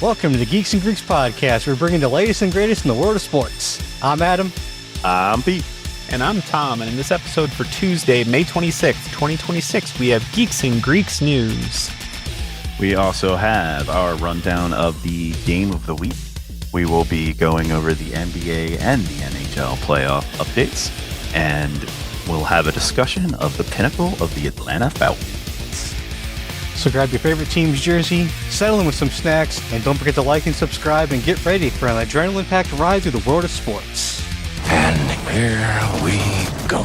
Welcome to the Geeks and Greeks podcast. We're bringing the latest and greatest in the world of sports. I'm Adam. I'm Pete. And I'm Tom. And in this episode for Tuesday, May 26th, 2026, we have Geeks and Greeks news. We also have our rundown of the game of the week. We will be going over the NBA and the NHL playoff updates. And we'll have a discussion of the pinnacle of the Atlanta Falcons. So grab your favorite team's jersey, settle in with some snacks, and don't forget to like and subscribe and get ready for an adrenaline-packed ride through the world of sports. And here we go.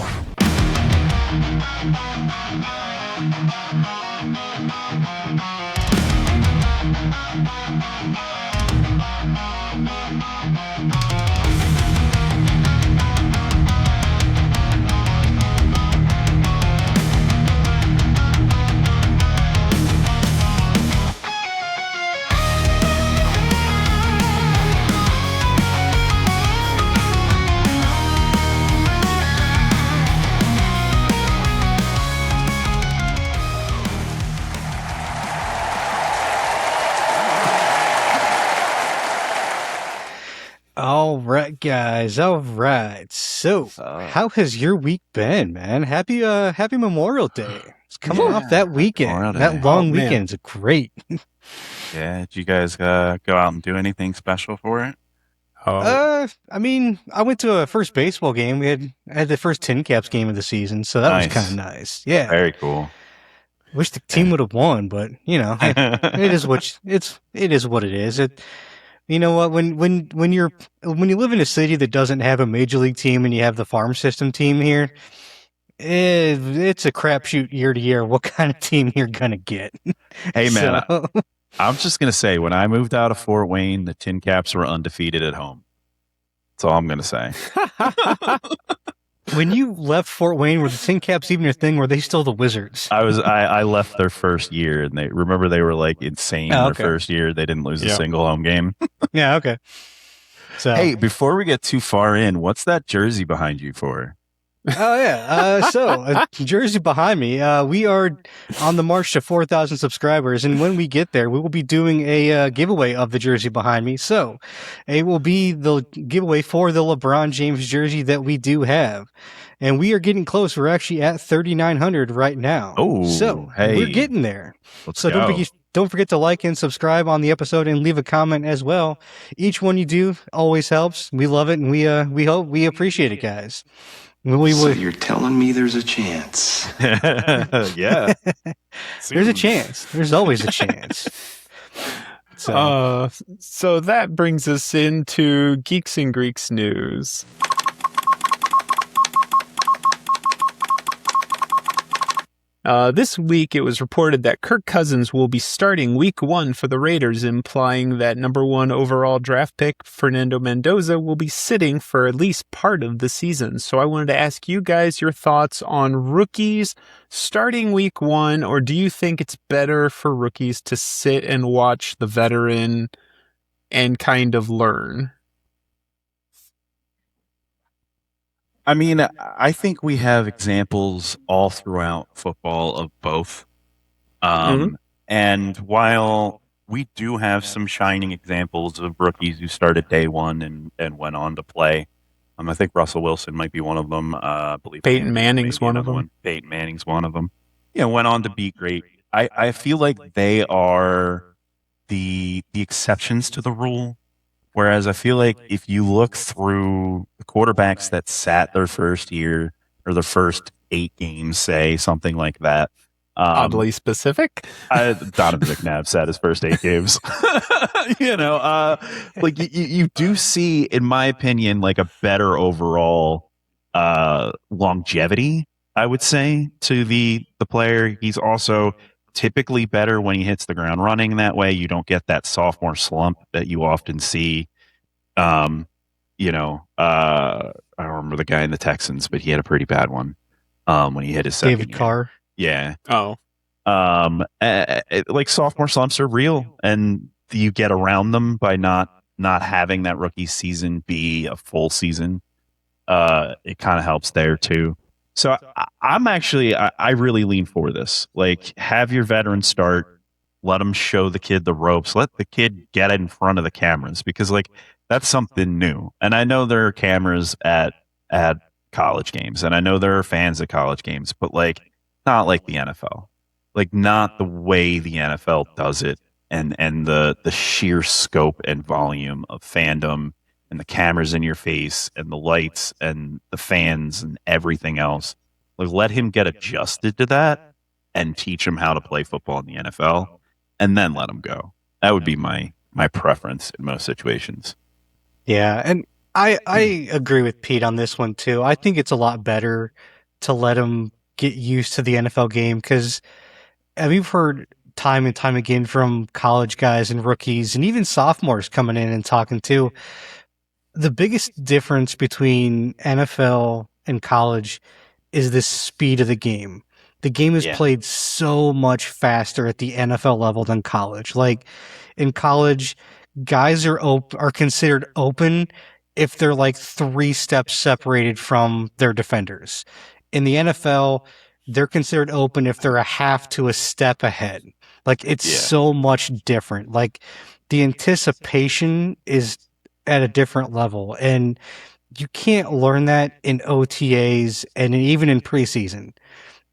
All right, guys. All right. So, how has your week been, man? Happy Memorial Day. It's coming off that weekend. That long weekend's great. Yeah. Did you guys go out and do anything special for it? I went to a first baseball game. I had the first Tin Caps game of the season, so that was kind of nice. Yeah. Very cool. Wish the team would have won, but it is what it is. You know what? When you live in a city that doesn't have a major league team and you have the farm system team here, it's a crapshoot year to year what kind of team you're gonna get. Hey man, I'm just gonna say when I moved out of Fort Wayne, the Tin Caps were undefeated at home. That's all I'm gonna say. When you left Fort Wayne, were the Tin Caps even a thing? Were they still the Wizards? I left their first year, and they were like insane their first year. They didn't lose a single home game. Yeah, okay. So hey, before we get too far in, what's that jersey behind you for? Oh yeah. So jersey behind me. We are on the march to 4,000 subscribers, and when we get there, we will be doing a giveaway of the jersey behind me. So it will be the giveaway for the LeBron James jersey that we do have, and we are getting close. We're actually at 3,900 right now. Oh, so we're getting there. Let's so go. Don't forget to like and subscribe on the episode and leave a comment as well. Each one you do always helps. We love it, and we appreciate it, guys. So you're telling me there's a chance? Yeah. There's a chance. There's always a chance. So that brings us into Geeks and Greeks news. This week, it was reported that Kirk Cousins will be starting week 1 for the Raiders, implying that number 1 overall draft pick Fernando Mendoza will be sitting for at least part of the season. So I wanted to ask you guys your thoughts on rookies starting week 1, or do you think it's better for rookies to sit and watch the veteran and kind of learn? I mean, I think we have examples all throughout football of both. And while we do have some shining examples of rookies who started day one and went on to play, I think Russell Wilson might be one of them. I believe Peyton Manning's one of them. Peyton Manning's one of them. Went on to be great. I feel like they are the exceptions to the rule. Whereas I feel like if you look through the quarterbacks that sat their first year or their first 8 games, say something like that. Oddly specific. Donovan McNabb sat his first 8 games. Like you do see, in my opinion, like a better overall longevity, I would say, to the player. He's also typically better when he hits the ground running. That way you don't get that sophomore slump that you often see. I don't remember the guy in the Texans, but he had a pretty bad one when he hit his second David year. Carr. Yeah. Oh. Like sophomore slumps are real, and you get around them by not having that rookie season be a full season. It kind of helps there too. So I'm actually, I really lean for this. Like, have your veterans start. Let him show the kid the ropes. Let the kid get in front of the cameras because like that's something new. And I know there are cameras at college games, and I know there are fans at college games, but like not like the NFL. Like not the way the NFL does it, and the sheer scope and volume of fandom and the cameras in your face and the lights and the fans and everything else. Like let him get adjusted to that and teach him how to play football in the NFL and then let him go. That would be my preference in most situations. Yeah, and I agree with Pete on this one too. I think it's a lot better to let him get used to the NFL game because we've heard time and time again from college guys and rookies and even sophomores coming in and talking too. The biggest difference between NFL and college is the speed of the game. The game is Yeah. played so much faster at the NFL level than college. Like in college, guys are considered open if they're like 3 steps separated from their defenders. In the NFL, they're considered open if they're a half to a step ahead. Like it's so much different. Like the anticipation is at a different level, and you can't learn that in OTAs and even in preseason.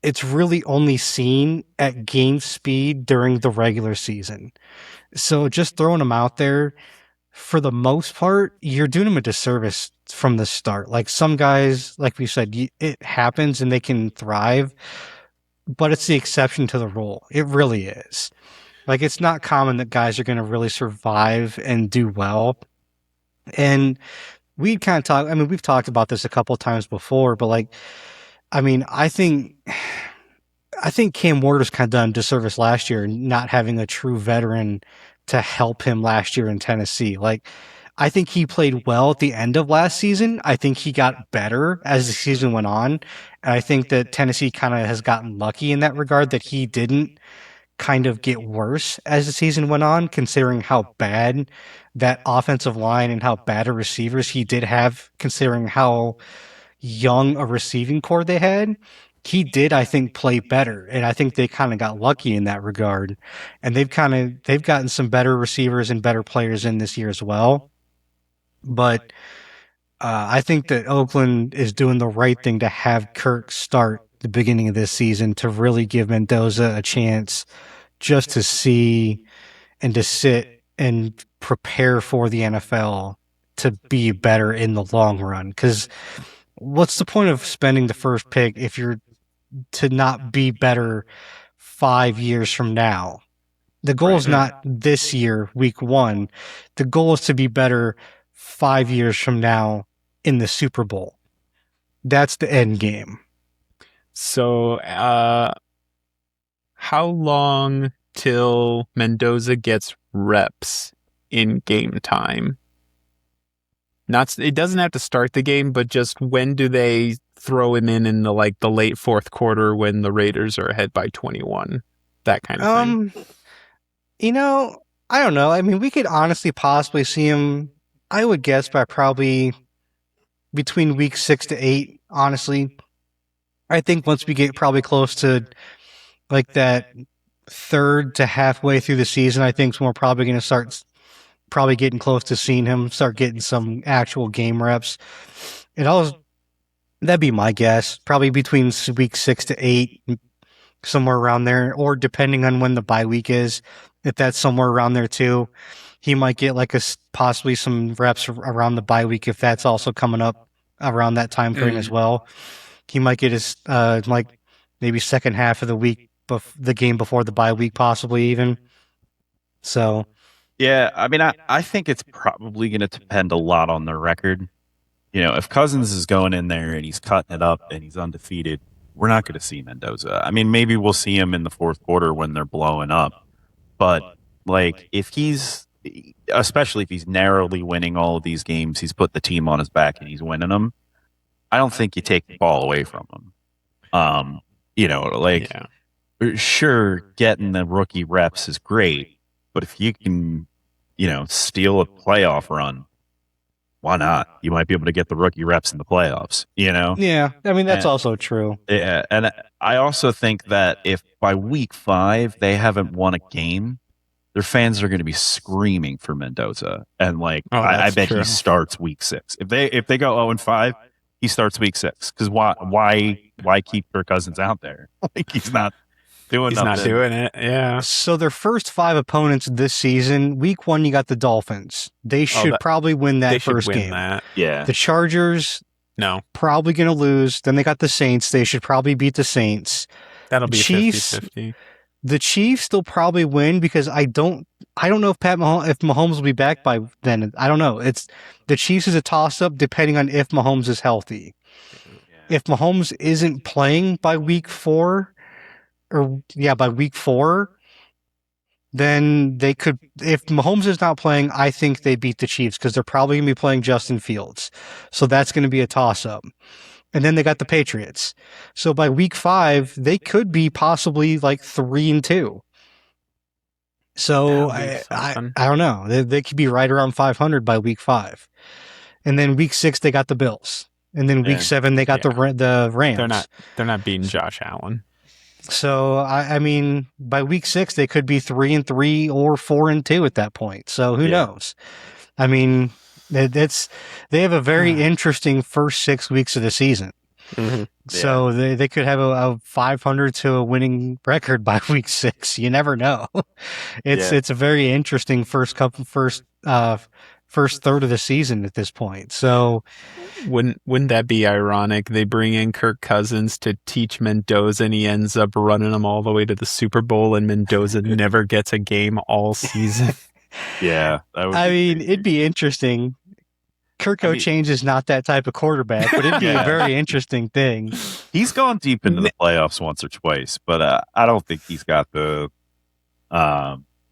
It's really only seen at game speed during the regular season. So just throwing them out there, for the most part, you're doing them a disservice from the start. Like some guys, like we said, it happens and they can thrive, but it's the exception to the rule. It really is. Like it's not common that guys are going to really survive and do well. And we kind of talk. I mean, we've talked about this a couple of times before, but like, I mean, I think Cam Ward's kind of done disservice last year, not having a true veteran to help him last year in Tennessee. Like, I think he played well at the end of last season. I think he got better as the season went on. And I think that Tennessee kind of has gotten lucky in that regard that he didn't kind of get worse as the season went on, considering how bad that offensive line and how bad of receivers he did have, considering how young a receiving core they had. He did, I think, play better, and I think they kind of got lucky in that regard. And they've gotten some better receivers and better players in this year as well. But I think that Oakland is doing the right thing to have Kirk start the beginning of this season to really give Mendoza a chance just to see and to sit and prepare for the NFL to be better in the long run. Because what's the point of spending the first pick if you're to not be better 5 years from now? The goal is not this year, week 1. The goal is to be better 5 years from now in the Super Bowl. That's the end game. So, how long till Mendoza gets reps in game time? It doesn't have to start the game, but just when do they throw him in the late fourth quarter when the Raiders are ahead by 21? That kind of thing. You know, I don't know. I mean, we could honestly possibly see him, I would guess, by probably between week 6 to 8, honestly. I think once we get probably close to like that third to halfway through the season, I think we're probably going to start probably getting close to seeing him start getting some actual game reps. That'd be my guess. Probably between week 6 to 8, somewhere around there, or depending on when the bye week is, if that's somewhere around there too, he might get like possibly some reps around the bye week if that's also coming up around that time frame as well. He might get his like maybe second half of the week, the game before the bye week, possibly even. So, yeah, I mean, I think it's probably going to depend a lot on their record. You know, if Cousins is going in there and he's cutting it up and he's undefeated, we're not going to see Mendoza. I mean, maybe we'll see him in the fourth quarter when they're blowing up. But, like, especially if he's narrowly winning all of these games, he's put the team on his back and he's winning them, I don't think you take the ball away from him. Sure, getting the rookie reps is great, but if you can, steal a playoff run, why not? You might be able to get the rookie reps in the playoffs, Yeah, I mean, that's also true. Yeah, and I also think that if by week 5 they haven't won a game, their fans are going to be screaming for Mendoza, and like I bet he starts week 6. If they go 0-5, he starts week 6 because why keep Kirk Cousins out there? Like he's not doing it. Yeah. So their first 5 opponents this season, week 1 you got the Dolphins. They should probably win that first game. Yeah. The Chargers, no, probably going to lose. Then they got the Saints. They should probably beat the Saints. That'll be Chiefs, 50-50. The Chiefs still probably win because I don't know if Mahomes will be back by then. I don't know. It's the Chiefs is a toss up depending on if Mahomes is healthy. Yeah. If Mahomes isn't playing by week 4, by week 4, then they could. If Mahomes is not playing, I think they beat the Chiefs because they're probably going to be playing Justin Fields. So that's going to be a toss up. And then they got the Patriots. So by week 5, they could be possibly like 3-2. So I don't know. They could be right around 500 by week 5. And then week 6, they got the Bills. And then week 7, they got the Rams. They're not beating Josh Allen. So I mean, by week 6, they could be 3-3 or 4-2 at that point. So who knows? I mean, they have a very interesting first 6 weeks of the season. Mm-hmm. So they could have a 500 to a winning record by week 6. You never know. It's a very interesting first third of the season at this point. So wouldn't that be ironic? They bring in Kirk Cousins to teach Mendoza, and he ends up running them all the way to the Super Bowl, and Mendoza never gets a game all season. Yeah, it'd be interesting. Change is not that type of quarterback, but it'd be a very interesting thing. He's gone deep into the playoffs once or twice, but I don't think he's got the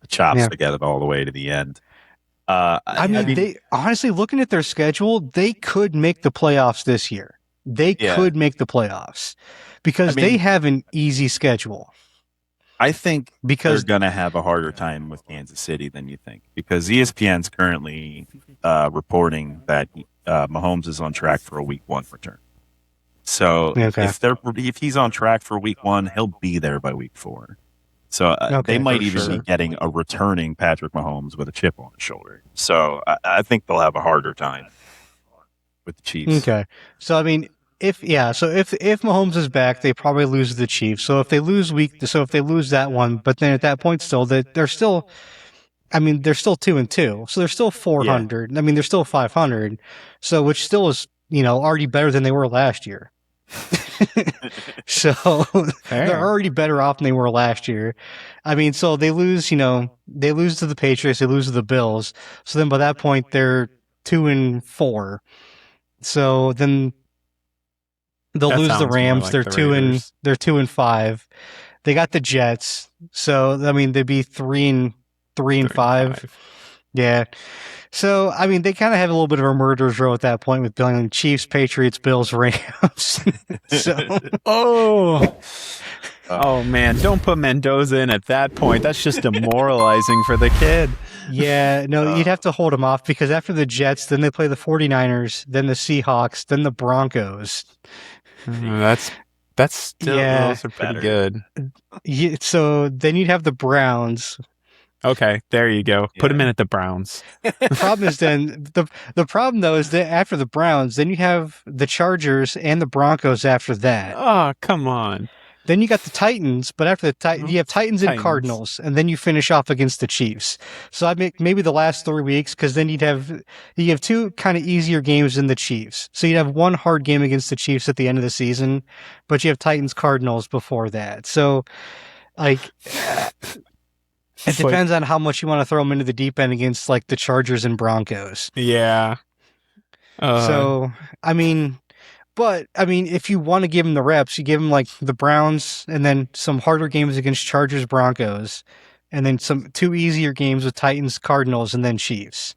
chops to get it all the way to the end. They honestly, looking at their schedule, they could make the playoffs this year. They could make the playoffs because they have an easy schedule. I think they're going to have a harder time with Kansas City than you think because ESPN's currently reporting that Mahomes is on track for a week 1 return. So if he's on track for week 1, he'll be there by week 4. So they might even be getting a returning Patrick Mahomes with a chip on his shoulder. So I think they'll have a harder time with the Chiefs. Okay. So I mean, if Mahomes is back, they probably lose to the Chiefs. So if they lose that one, but then at that point still they're still 2-2. So they're still 400. Yeah. I mean, they're still 500. So which still is, already better than they were last year. So they're already better off than they were last year. I mean, so they lose to the Patriots, they lose to the Bills. So then by that point they're 2-4. So then they'll lose the Rams. Like they're 2-5. They got the Jets. So I mean, they'd be 3-5. Yeah. So I mean, they kind of have a little bit of a murderer's row at that point with billing Chiefs, Patriots, Bills, Rams. Oh man, don't put Mendoza in at that point. That's just demoralizing for the kid. Yeah, no, you'd have to hold him off because after the Jets, then they play the 49ers, then the Seahawks, then the Broncos. That's still those are pretty good. Yeah, so then you'd have the Browns. Okay, there you go. Put him in at the Browns. The problem is the problem though is that after the Browns, then you have the Chargers and the Broncos after that. Oh, come on. Then you got the Titans, but after the Titans, you have Titans and Cardinals, and then you finish off against the Chiefs. So I make maybe the last 3 weeks because then you have 2 kind of easier games than the Chiefs. So you'd have 1 hard game against the Chiefs at the end of the season, but you have Titans Cardinals before that. So like. It depends on how much you want to throw them into the deep end against, like, the Chargers and Broncos. Yeah. So, I mean, if you want to give them the reps, you give them, like, the Browns and then some harder games against Chargers, Broncos, and then 2 easier games with Titans, Cardinals, and then Chiefs.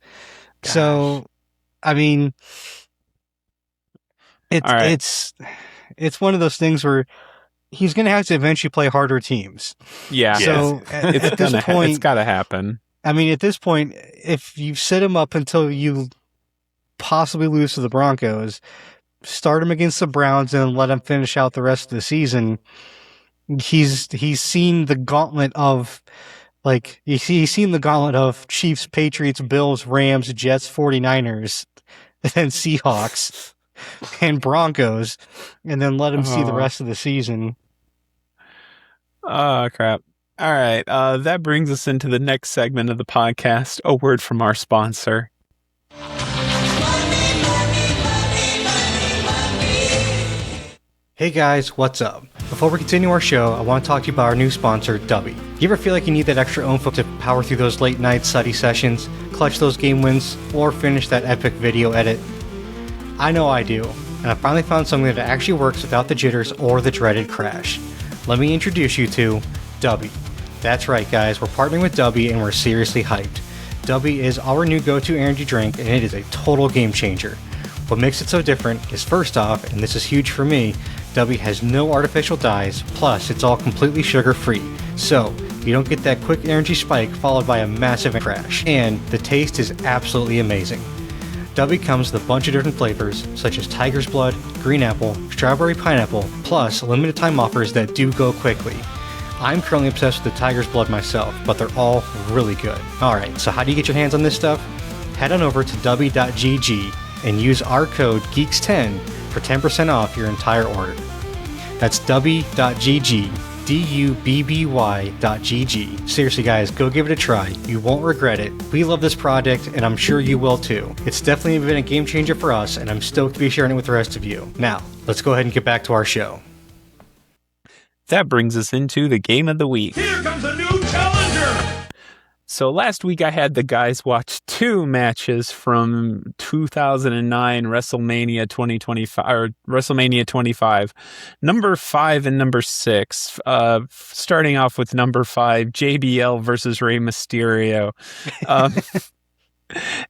Gosh. So, I mean, it's one of those things where he's going to have to eventually play harder teams. Yeah. So at this point, it's got to happen. I mean, at this point, if you set him up until you possibly lose to the Broncos, start him against the Browns and let him finish out the rest of the season. He's seen the gauntlet of Like, he's seen the gauntlet of Chiefs, Patriots, Bills, Rams, Jets, 49ers, and then Seahawks and Broncos, and then let him see the rest of the season. Oh, crap. All right. That brings us into the next segment of the podcast, a word from our sponsor. Hey guys, what's up? Before we continue our show, I want to talk to you about our new sponsor, Dubby. You ever feel like you need that extra oomph to power through those late night study sessions, clutch those game wins, or finish that epic video edit? I know I do, and I finally found something that actually works without the jitters or the dreaded crash. Let me introduce you to Dubby. That's right guys, we're partnering with Dubby and we're seriously hyped. Dubby is our new go-to energy drink and it is a total game changer. What makes it so different is first off, and this is huge for me, Dubby has no artificial dyes, plus it's all completely sugar-free. So, you don't get that quick energy spike followed by a massive crash. And the taste is absolutely amazing. Dubby comes with a bunch of different flavors, such as tiger's blood, green apple, strawberry pineapple, plus limited time offers that do go quickly. I'm currently obsessed with the tiger's blood myself, but they're all really good. Alright, so how do you get your hands on this stuff? Head on over to dubby.gg and use our code GEEKS10 for 10% off your entire order. That's dubby.gg, dubby.gg. Seriously guys, go give it a try. You won't regret it. We love this product and I'm sure you will too. It's definitely been a game changer for us and I'm stoked to be sharing it with the rest of you. Now, let's go ahead and get back to our show. That brings us into the game of the week. Here comes a new challenger! So last week I had the guys watch two matches from 2009 WrestleMania 2025 or WrestleMania 25, number 5 and number 6. Starting off with number 5, JBL versus Rey Mysterio.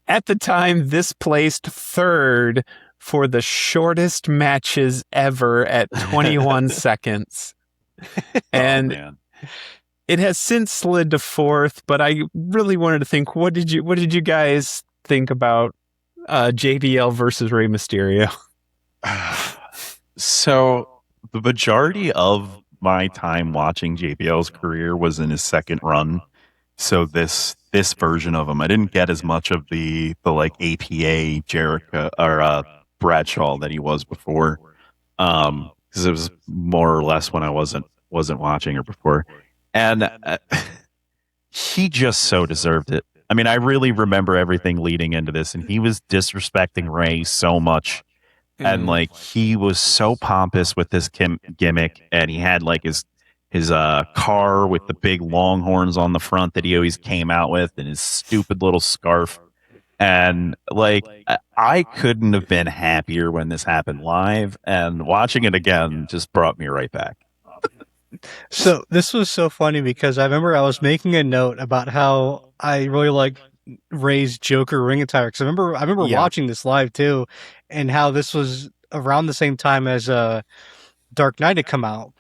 At the time, this placed third for the shortest matches ever at 21 seconds. And it has since slid to fourth, but I really wanted to think, what did you guys think about JBL versus Rey Mysterio? So the majority of my time watching JBL's career was in his second run. So this version of him, I didn't get as much of the like APA Jericho or Bradshaw that he was before, because it was more or less when I wasn't watching her before. And he just so deserved it. I mean, I really remember everything leading into this, and he was disrespecting Ray so much. And like, he was so pompous with this gimmick, and he had like his car with the big longhorns on the front that he always came out with, and his stupid little scarf. And like, I couldn't have been happier when this happened live, and watching it again just brought me right back. So this was so funny because I remember I was making a note about how I really like Ray's Joker ring attire. Because I remember watching this live too, and how this was around the same time as Dark Knight had come out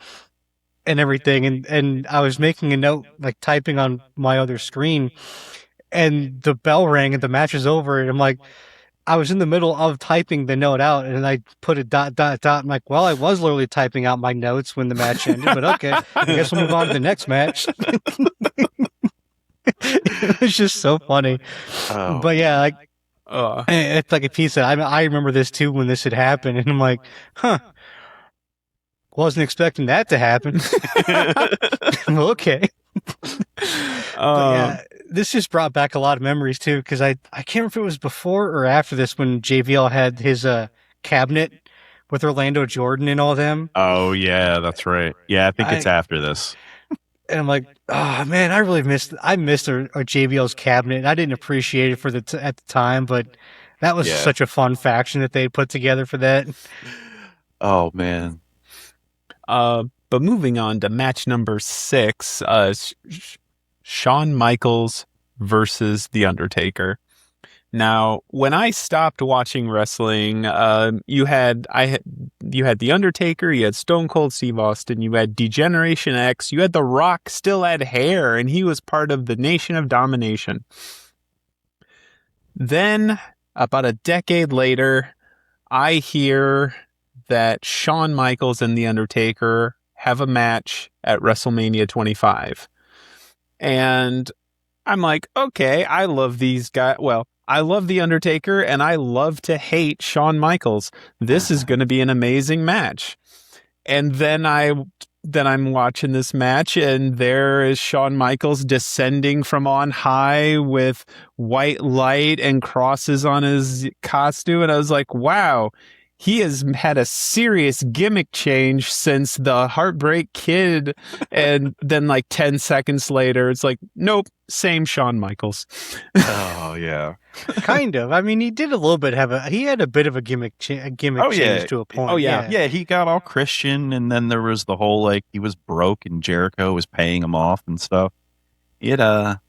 and everything. And I was making a note, like typing on my other screen, and the bell rang and the match was over. And I'm like, I was in the middle of typing the note out, and I put a ... I'm like, well, I was literally typing out my notes when the match ended, but okay, I guess we'll move on to the next match. It was just so funny. Oh. But yeah, like, it's like a piece that I remember this too when this had happened, and I'm like, huh, wasn't expecting that to happen. Okay. Yeah, this just brought back a lot of memories too, because I can't remember if it was before or after this when JVL had his cabinet with Orlando Jordan and all them. Oh yeah, that's right. Yeah, I think it's after this. And I'm like, oh man, I missed our JBL's cabinet. And I didn't appreciate it at the time, but that was such a fun faction that they put together for that. Oh man. But moving on to match number 6, Shawn Michaels versus The Undertaker. Now, when I stopped watching wrestling, you had The Undertaker, you had Stone Cold Steve Austin, you had Degeneration X, you had The Rock still had hair, and he was part of the Nation of Domination. Then, about a decade later, I hear that Shawn Michaels and The Undertaker have a match at WrestleMania 25. And I'm like, okay, I love these guys. Well, I love The Undertaker and I love to hate Shawn Michaels. This is going to be an amazing match. And then I'm watching this match and there is Shawn Michaels descending from on high with white light and crosses on his costume. And I was like, wow, he has had a serious gimmick change since the Heartbreak Kid. And then like 10 seconds later, it's like, nope, same Shawn Michaels. Oh yeah. Kind of. I mean, he did a little bit he had a bit of a gimmick change to a point. Oh, yeah. Yeah, he got all Christian, and then there was the whole like he was broke and Jericho was paying him off and stuff. He had a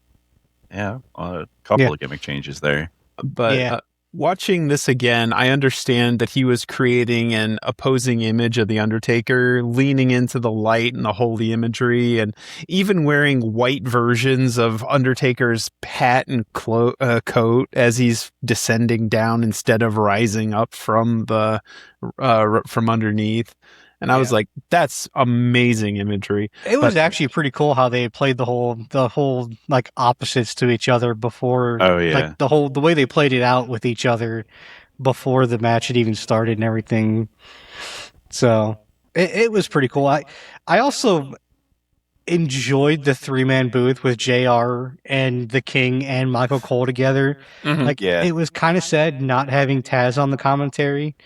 couple of gimmick changes there. But watching this again, I understand that he was creating an opposing image of The Undertaker, leaning into the light and the holy imagery, and even wearing white versions of Undertaker's hat and coat as he's descending down instead of rising up from from underneath. And I was like, that's amazing imagery. It was actually pretty cool how they played the whole like opposites to each other before. Oh yeah. Like the way they played it out with each other before the match had even started and everything. So it was pretty cool. I also enjoyed the 3-man booth with JR and the King and Michael Cole together. Mm-hmm. It was kind of sad not having Taz on the commentary.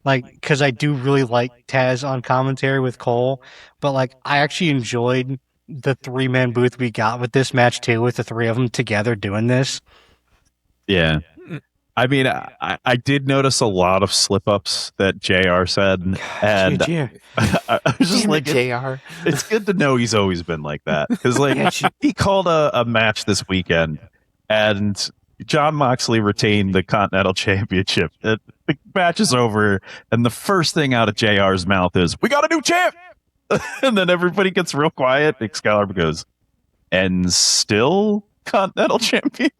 Like, because I do really like Taz on commentary with Cole, but like I actually enjoyed the 3-man booth we got with this match too, with the three of them together doing this. Yeah. I mean, I did notice a lot of slip-ups that JR said, and I was just like, JR. It's good to know he's always been like that, because like he called a match this weekend, and Jon Moxley retained the Continental Championship. The match is over, and the first thing out of JR's mouth is, "We got a new champ!" And then everybody gets real quiet. Excalibur goes, "And still Continental Champion?"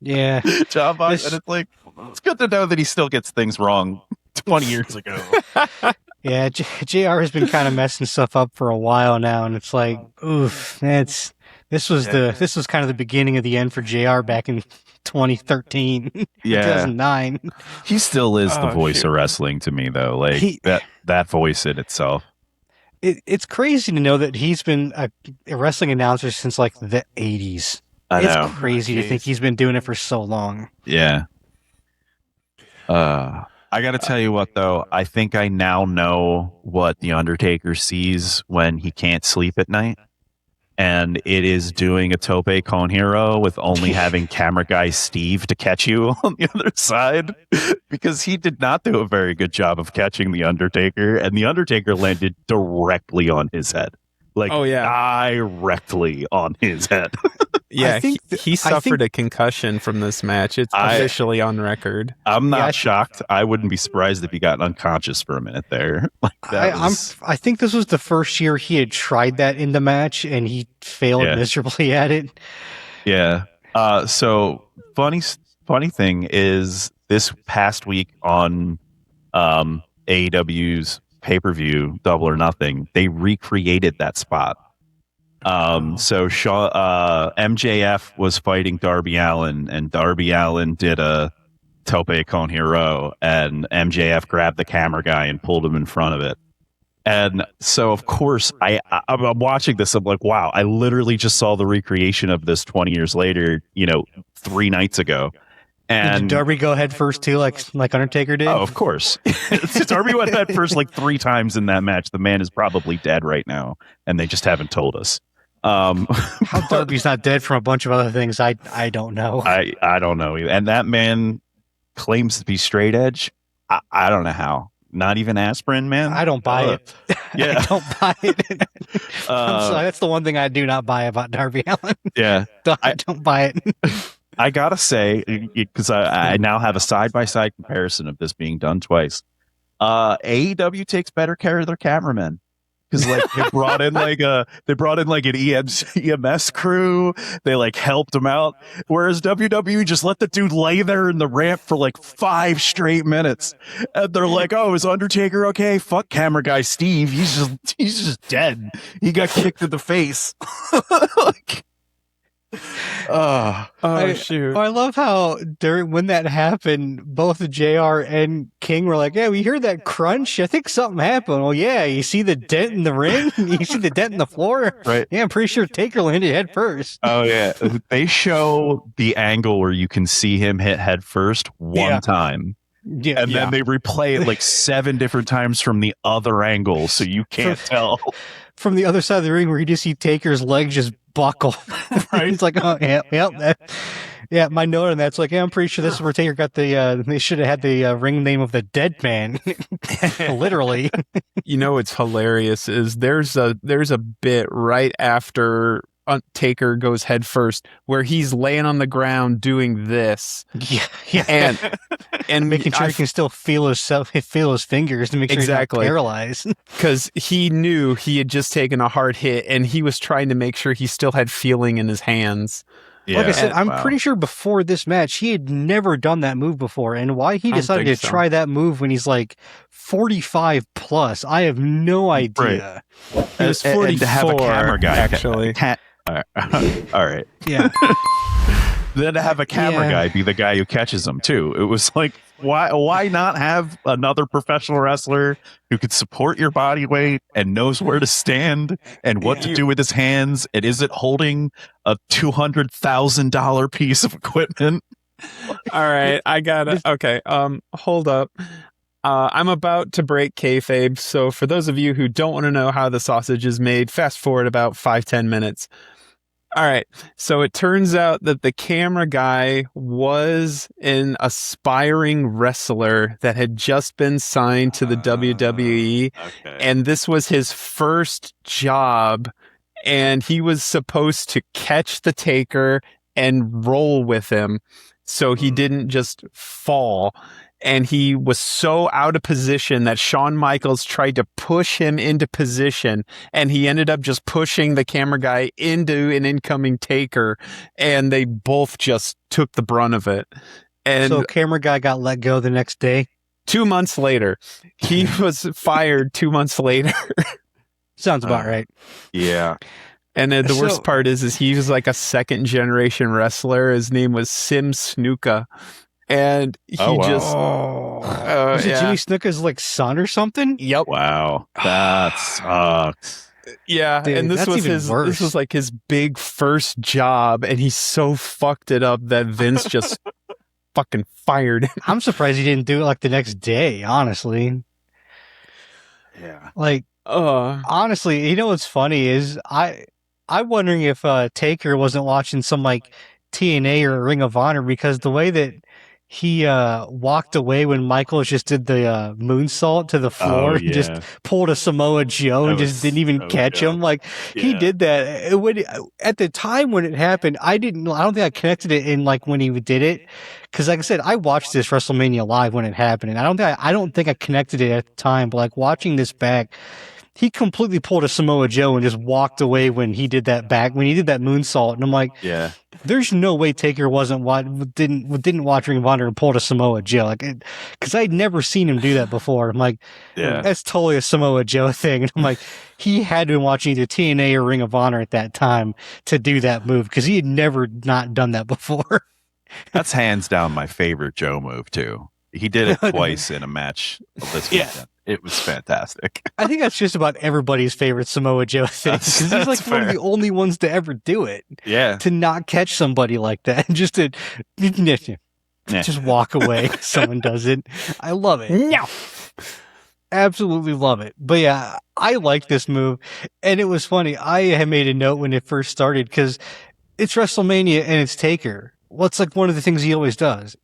Yeah. Jon Moxley, and it's like, it's good to know that he still gets things wrong 20 years ago. Yeah, JR has been kind of messing stuff up for a while now, and it's like, oof, this was kind of the beginning of the end for JR back in 2013, 2009. He still is the voice of wrestling to me, though. Like that voice in itself. It's crazy to know that he's been a wrestling announcer since like the 80s. It's crazy to think he's been doing it for so long. Yeah. I got to tell you what, though. I think I now know what The Undertaker sees when he can't sleep at night. And it is doing a tope con hero with only having camera guy Steve to catch you on the other side, because he did not do a very good job of catching The Undertaker, and The Undertaker landed directly on his head. Like, directly on his head. Yeah, he suffered a concussion from this match. It's officially on record. I'm not shocked. I wouldn't be surprised if he got unconscious for a minute there. Like I think this was the first year he had tried that in the match, and he failed miserably at it. Yeah. So funny thing is, this past week on AEW's pay-per-view Double or Nothing, they recreated that spot. So MJF was fighting Darby Allin, and Darby Allin did a tope con hero, and MJF grabbed the camera guy and pulled him in front of it. And so, of course, I'm watching this. I'm like, wow, I literally just saw the recreation of this 20 years later, 3 nights ago. And did Darby go head first too, like Undertaker did? Oh, of course. Darby went head first like 3 times in that match. The man is probably dead right now, and they just haven't told us. How Darby's not dead from a bunch of other things, I don't know. I don't know either. And that man claims to be straight edge. I don't know how. Not even aspirin, man. I don't buy it. Yeah, I don't buy it. I'm sorry, that's the one thing I do not buy about Darby Allin. Yeah, I don't buy it. I gotta say, because I now have a side-by-side comparison of this being done twice. AEW takes better care of their cameramen, because like they brought in like an EMS crew. They like helped him out, whereas WWE just let the dude lay there in the ramp for like 5 straight minutes, and they're like, "Oh, is Undertaker okay? Fuck camera guy Steve. He's just dead. He got kicked in the face." Like, Shoot. I love how when that happened, both JR and King were like, "Yeah, we heard that crunch. I think something happened." Well, yeah, you see the dent in the ring? You see the dent in the floor? Right. Yeah, I'm pretty sure Taker landed head first. Oh yeah, they show the angle where you can see him hit head first one time. Yeah, And then they replay it like 7 different times from the other angle, so you can't tell. From the other side of the ring, where you just see Taker's legs just buckle. Right? It's like, oh yeah, my note on that's like, yeah, I'm pretty sure this is where Taker got the. They should have had the ring name of the dead man, literally. You know what's hilarious is there's a bit right after Taker goes head first where he's laying on the ground doing this. Yeah, and making sure he can still feel his fingers to make sure he's not paralyzed. Because he knew he had just taken a hard hit and he was trying to make sure he still had feeling in his hands. Yeah. Like I said, I'm pretty sure before this match, he had never done that move before. And why he decided to try that move when he's like 45 plus, I have no idea. Right. He was 44, and to have a camera guy, actually. All right. Yeah. Then to have a camera guy be the guy who catches him, too. It was like, why not have another professional wrestler who could support your body weight and knows where to stand and what to do with his hands and isn't holding a $200,000 piece of equipment? All right, I got it. Okay, hold up. I'm about to break kayfabe, so for those of you who don't want to know how the sausage is made, fast forward about 5-10 minutes. All right, so it turns out that the camera guy was an aspiring wrestler that had just been signed to the WWE, and this was his first job, and he was supposed to catch the Taker and roll with him, so he didn't just fall. And he was so out of position that Shawn Michaels tried to push him into position, and he ended up just pushing the camera guy into an incoming Taker, and they both just took the brunt of it. And so camera guy got let go the next day? 2 months later. He was fired 2 months later. Sounds about right. Yeah. And the worst part is he was like a second generation wrestler. His name was Snuka. And he just was it Jimmy Snuka's like son or something? Yep. Wow. That sucks. Yeah, dude, and this was like his big first job, and he so fucked it up that Vince just fucking fired him. I'm surprised he didn't do it like the next day, honestly. Yeah. Like honestly, you know what's funny is I'm wondering if Taker wasn't watching some like TNA or Ring of Honor, because the way that he walked away when Michaels just did the moonsault to the floor and just pulled a Samoa Joe and just didn't even catch him. Like he did that. At the time when it happened, I don't think I connected it in like when he did it. Cause like I said, I watched this WrestleMania live when it happened, and I don't think I connected it at the time, but like watching this back, he completely pulled a Samoa Joe and just walked away when he did that moonsault. And I'm like, there's no way Taker didn't watch Ring of Honor and pulled a Samoa Joe. Like, cause I'd never seen him do that before. I'm like, that's totally a Samoa Joe thing. And I'm like, he had been watching either TNA or Ring of Honor at that time to do that move, cause he had never not done that before. That's hands down my favorite Joe move too. He did it twice in a match this weekend. It was fantastic. I think that's just about everybody's favorite Samoa Joe thing. Because he's like one of the only ones to ever do it. Yeah. To not catch somebody like that. Just to just walk away. Someone does it. I love it. No. Absolutely love it. But yeah, I like this move. And it was funny. I had made a note when it first started, because it's WrestleMania and it's Taker. What's like one of the things he always does?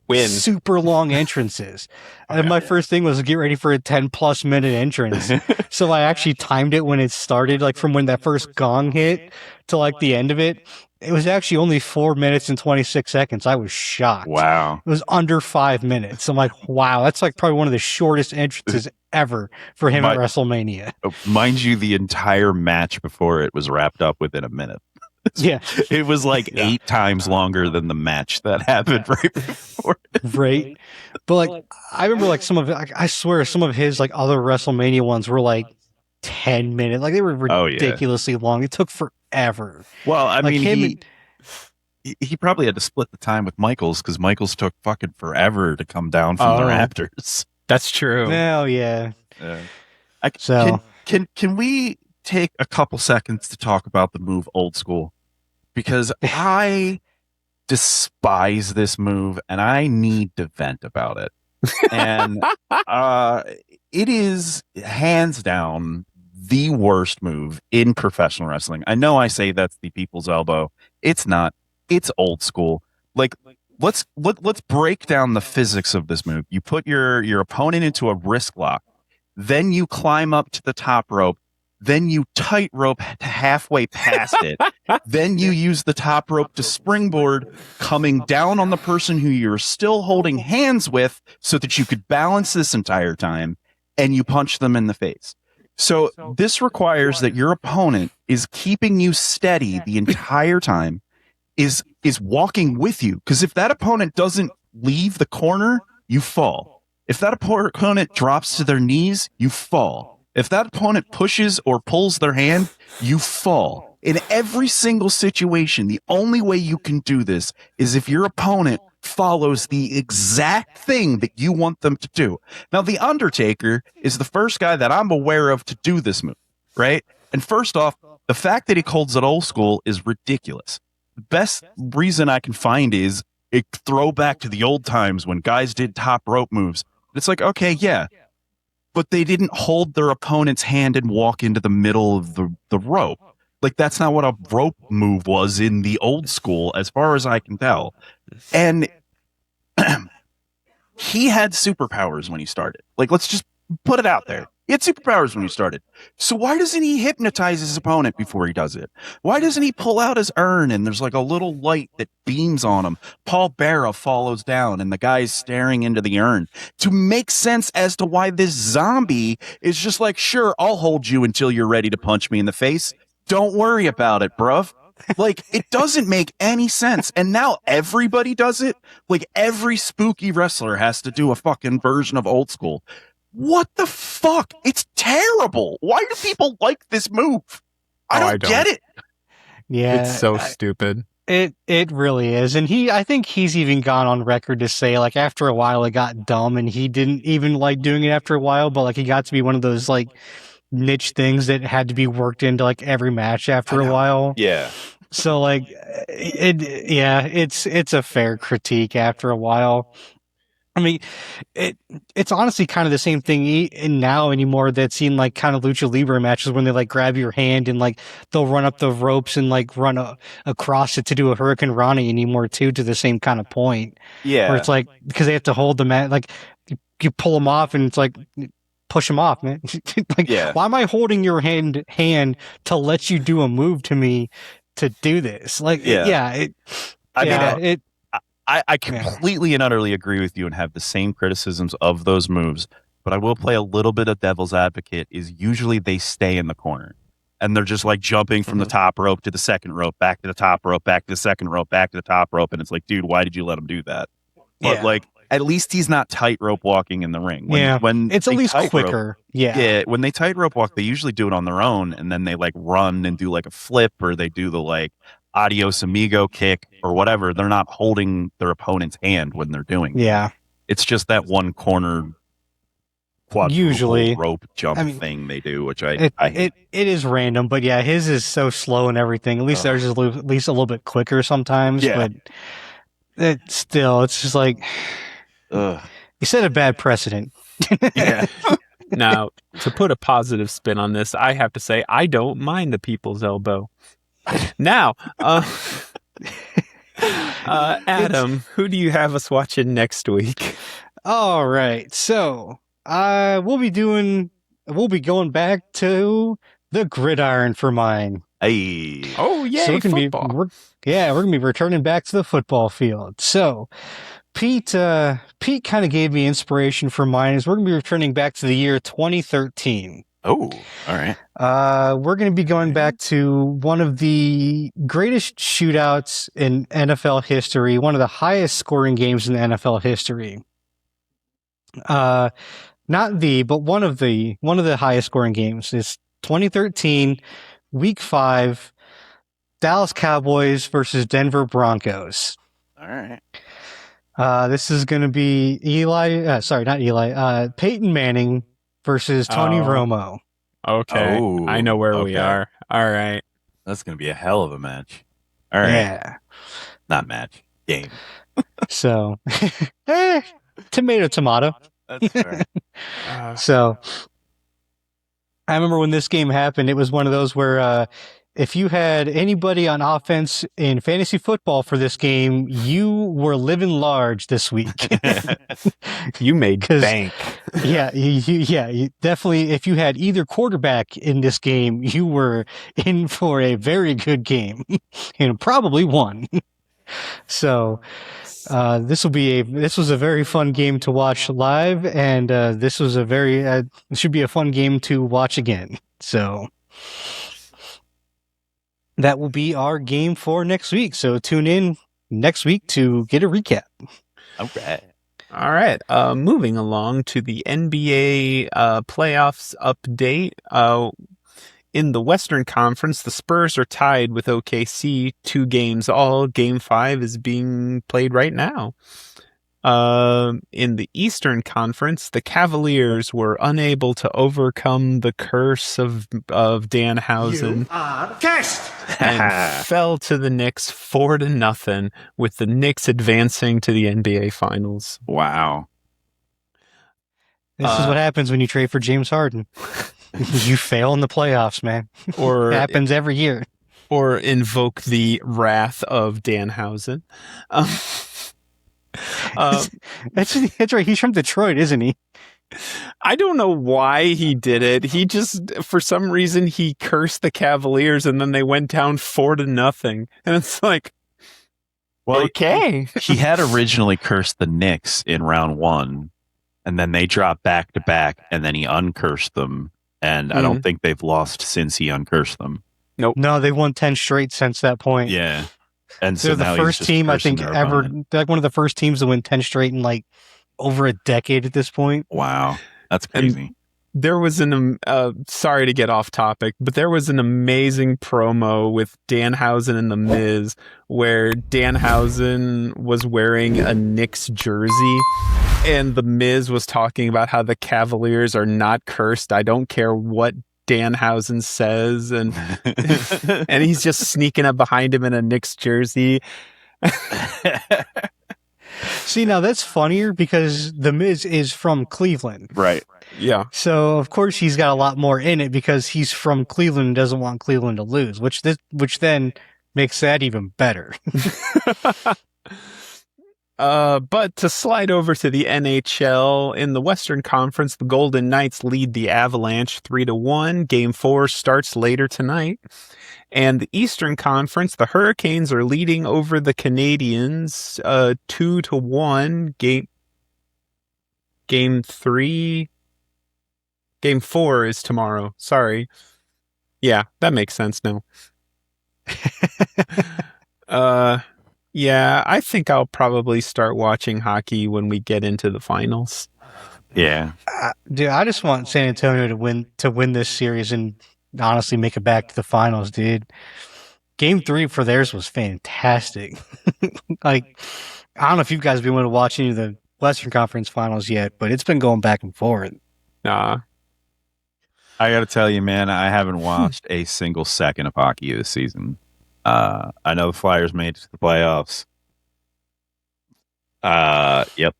Win. Super long entrances. And my first thing was to get ready for a 10+ minute entrance. So I actually timed it when it started, like from when that first gong hit to like the end of it. It was actually only 4 minutes and 26 seconds. I was shocked. Wow. It was under 5 minutes. I'm like, wow, that's like probably one of the shortest entrances ever for him at WrestleMania. Mind you, the entire match before it was wrapped up within a minute. Yeah. It was like 8 times longer than the match that happened right before it. Right. But like, I remember like some of it, like, I swear some of his like other WrestleMania ones were like 10 minutes. Like they were ridiculously long. It took forever. Well, I like mean, he probably had to split the time with Michaels because Michaels took fucking forever to come down from the Oh. Raptors. That's true. Well, yeah. So- Can we take a couple seconds to talk about the move Old School? Because I despise this move and I need to vent about it. And it is hands down the worst move in professional wrestling. I know I say that's the people's elbow. It's not. It's Old School. Like let's break down the physics of this move. You put your opponent into a wrist lock, then you climb up to the top rope, then you tightrope to halfway past it. Then you use the top rope to springboard, coming down on the person who you're still holding hands with so that you could balance this entire time, and you punch them in the face. So this requires that your opponent is keeping you steady the entire time, is walking with you. Because if that opponent doesn't leave the corner, you fall. If that opponent drops to their knees, you fall. If that opponent pushes or pulls their hand, you fall. In every single situation, the only way you can do this is if your opponent follows the exact thing that you want them to do. Now, The Undertaker is the first guy that I'm aware of to do this move, right? And first off, the fact that he calls it Old School is ridiculous. The best reason I can find is a throwback to the old times when guys did top rope moves. It's like, okay, yeah, but they didn't hold their opponent's hand and walk into the middle of the rope. Like, that's not what a rope move was in the Old School, as far as I can tell. And he had superpowers when he started. Like, let's just put it out there. He had superpowers when he started. So why doesn't he hypnotize his opponent before he does it? Why doesn't he pull out his urn and there's like a little light that beams on him? Paul Bearer follows down and the guy's staring into the urn to make sense as to why this zombie is just like, sure, I'll hold you until you're ready to punch me in the face. Don't worry about it, bruv. Like, it doesn't make any sense. And now everybody does it. Like, every spooky wrestler has to do a fucking version of Old School. What the fuck? It's terrible. Why do people like this move? I don't get it. Yeah. It's so stupid. It really is. And I think he's even gone on record to say, like, after a while it got dumb and he didn't even like doing it after a while, but like he got to be one of those like niche things that had to be worked into like every match after a while. Yeah. So like it's a fair critique after a while. I mean, it's honestly kind of the same thing in now anymore that's in like kind of lucha libre matches when they like grab your hand and like they'll run up the ropes and like run across it to do a Hurricane Rani anymore too, to the same kind of point. Yeah. Where it's like, because they have to hold the mat, like you pull them off and it's like, push them off, man. Like, why am I holding your hand to let you do a move to me to do this? Like, I completely and utterly agree with you and have the same criticisms of those moves, but I will play a little bit of devil's advocate. Is usually they stay in the corner and they're just like jumping from the top rope to the second rope, back to the top rope, back to the second rope, back to the top rope. And it's like, dude, why did you let him do that? But like, at least he's not tightrope walking in the ring. When it's at least quicker. When they tightrope walk, they usually do it on their own and then they like run and do like a flip, or they do the like adios amigo kick or whatever. They're not holding their opponent's hand when they're doing it. It's just that one corner quadruple rope jump thing they do, which I hate. It is random, but yeah, his is so slow and everything. At least theirs is at least a little bit quicker sometimes. But it's just like, you set a bad precedent. Now, to put a positive spin on this, I have to say I don't mind the people's elbow. Now, Adam, who do you have us watching next week? All right, so we'll be going back to the gridiron for mine. Hey. Oh yeah, so football. we're gonna be returning back to the football field. So Pete kind of gave me inspiration for mine, as we're gonna be returning back to the year 2013. Oh, all right. We're going to be going back to one of the greatest shootouts in NFL history, one of the highest scoring games in the NFL history. But one of the highest scoring games is 2013, Week 5, Dallas Cowboys versus Denver Broncos. All right. This is going to be Peyton Manning versus Tony Romo. Okay. Oh, I know where we okay. are. All right. That's going to be a hell of a match. All right. Yeah. Not match. Game. So, tomato. That's fair. So, I remember when this game happened, it was one of those where if you had anybody on offense in fantasy football for this game, you were living large this week. You made bank. You definitely, if you had either quarterback in this game, you were in for a very good game and probably won. So, this was a very fun game to watch live, and this was it should be a fun game to watch again. So that will be our game for next week. So tune in next week to get a recap. Okay. All right. Moving along to the NBA playoffs update. In the Western Conference, the Spurs are tied with OKC 2 games all. Game 5 is being played right now. In the Eastern Conference, the Cavaliers were unable to overcome the curse of Danhausen and fell to the Knicks 4-0, with the Knicks advancing to the NBA Finals. Wow. This is what happens when you trade for James Harden. You fail in the playoffs, man. Or it happens every year. Or invoke the wrath of Danhausen. That's right. He's from Detroit, isn't he? I don't know why he did it. He just, for some reason, he cursed the Cavaliers, and then they went down 4-0. And it's like, well, okay. He had originally cursed the Knicks in round 1, and then they dropped back to back, and then he uncursed them. And I don't think they've lost since he uncursed them. Nope. No, they've won 10 straight since that point. Yeah. And They're the first team, I think, ever. They're like one of the first teams to win 10 straight in like over a decade at this point. Wow. That's crazy. And there was sorry to get off topic, but there was an amazing promo with Danhausen and The Miz where Danhausen was wearing a Knicks jersey and The Miz was talking about how the Cavaliers are not cursed. I don't care what Danhausen says, and and he's just sneaking up behind him in a Knicks jersey. See, now that's funnier because The Miz is from Cleveland. Right. Yeah. So, of course, he's got a lot more in it because he's from Cleveland and doesn't want Cleveland to lose, which then makes that even better. But to slide over to the NHL, in the Western Conference, the Golden Knights lead the Avalanche 3-1. Game 4 starts later tonight. And the Eastern Conference, the Hurricanes are leading over the Canadiens 2-1. Game 4 is tomorrow. Sorry. Yeah, that makes sense now. Yeah, I think I'll probably start watching hockey when we get into the finals. Yeah. Dude, I just want San Antonio to win this series and honestly make it back to the finals, dude. Game 3 for theirs was fantastic. Like, I don't know if you guys have been able to watch any of the Western Conference finals yet, but it's been going back and forth. Nah. I got to tell you, man, I haven't watched a single second of hockey this season. I know the Flyers made it to the playoffs. Yep.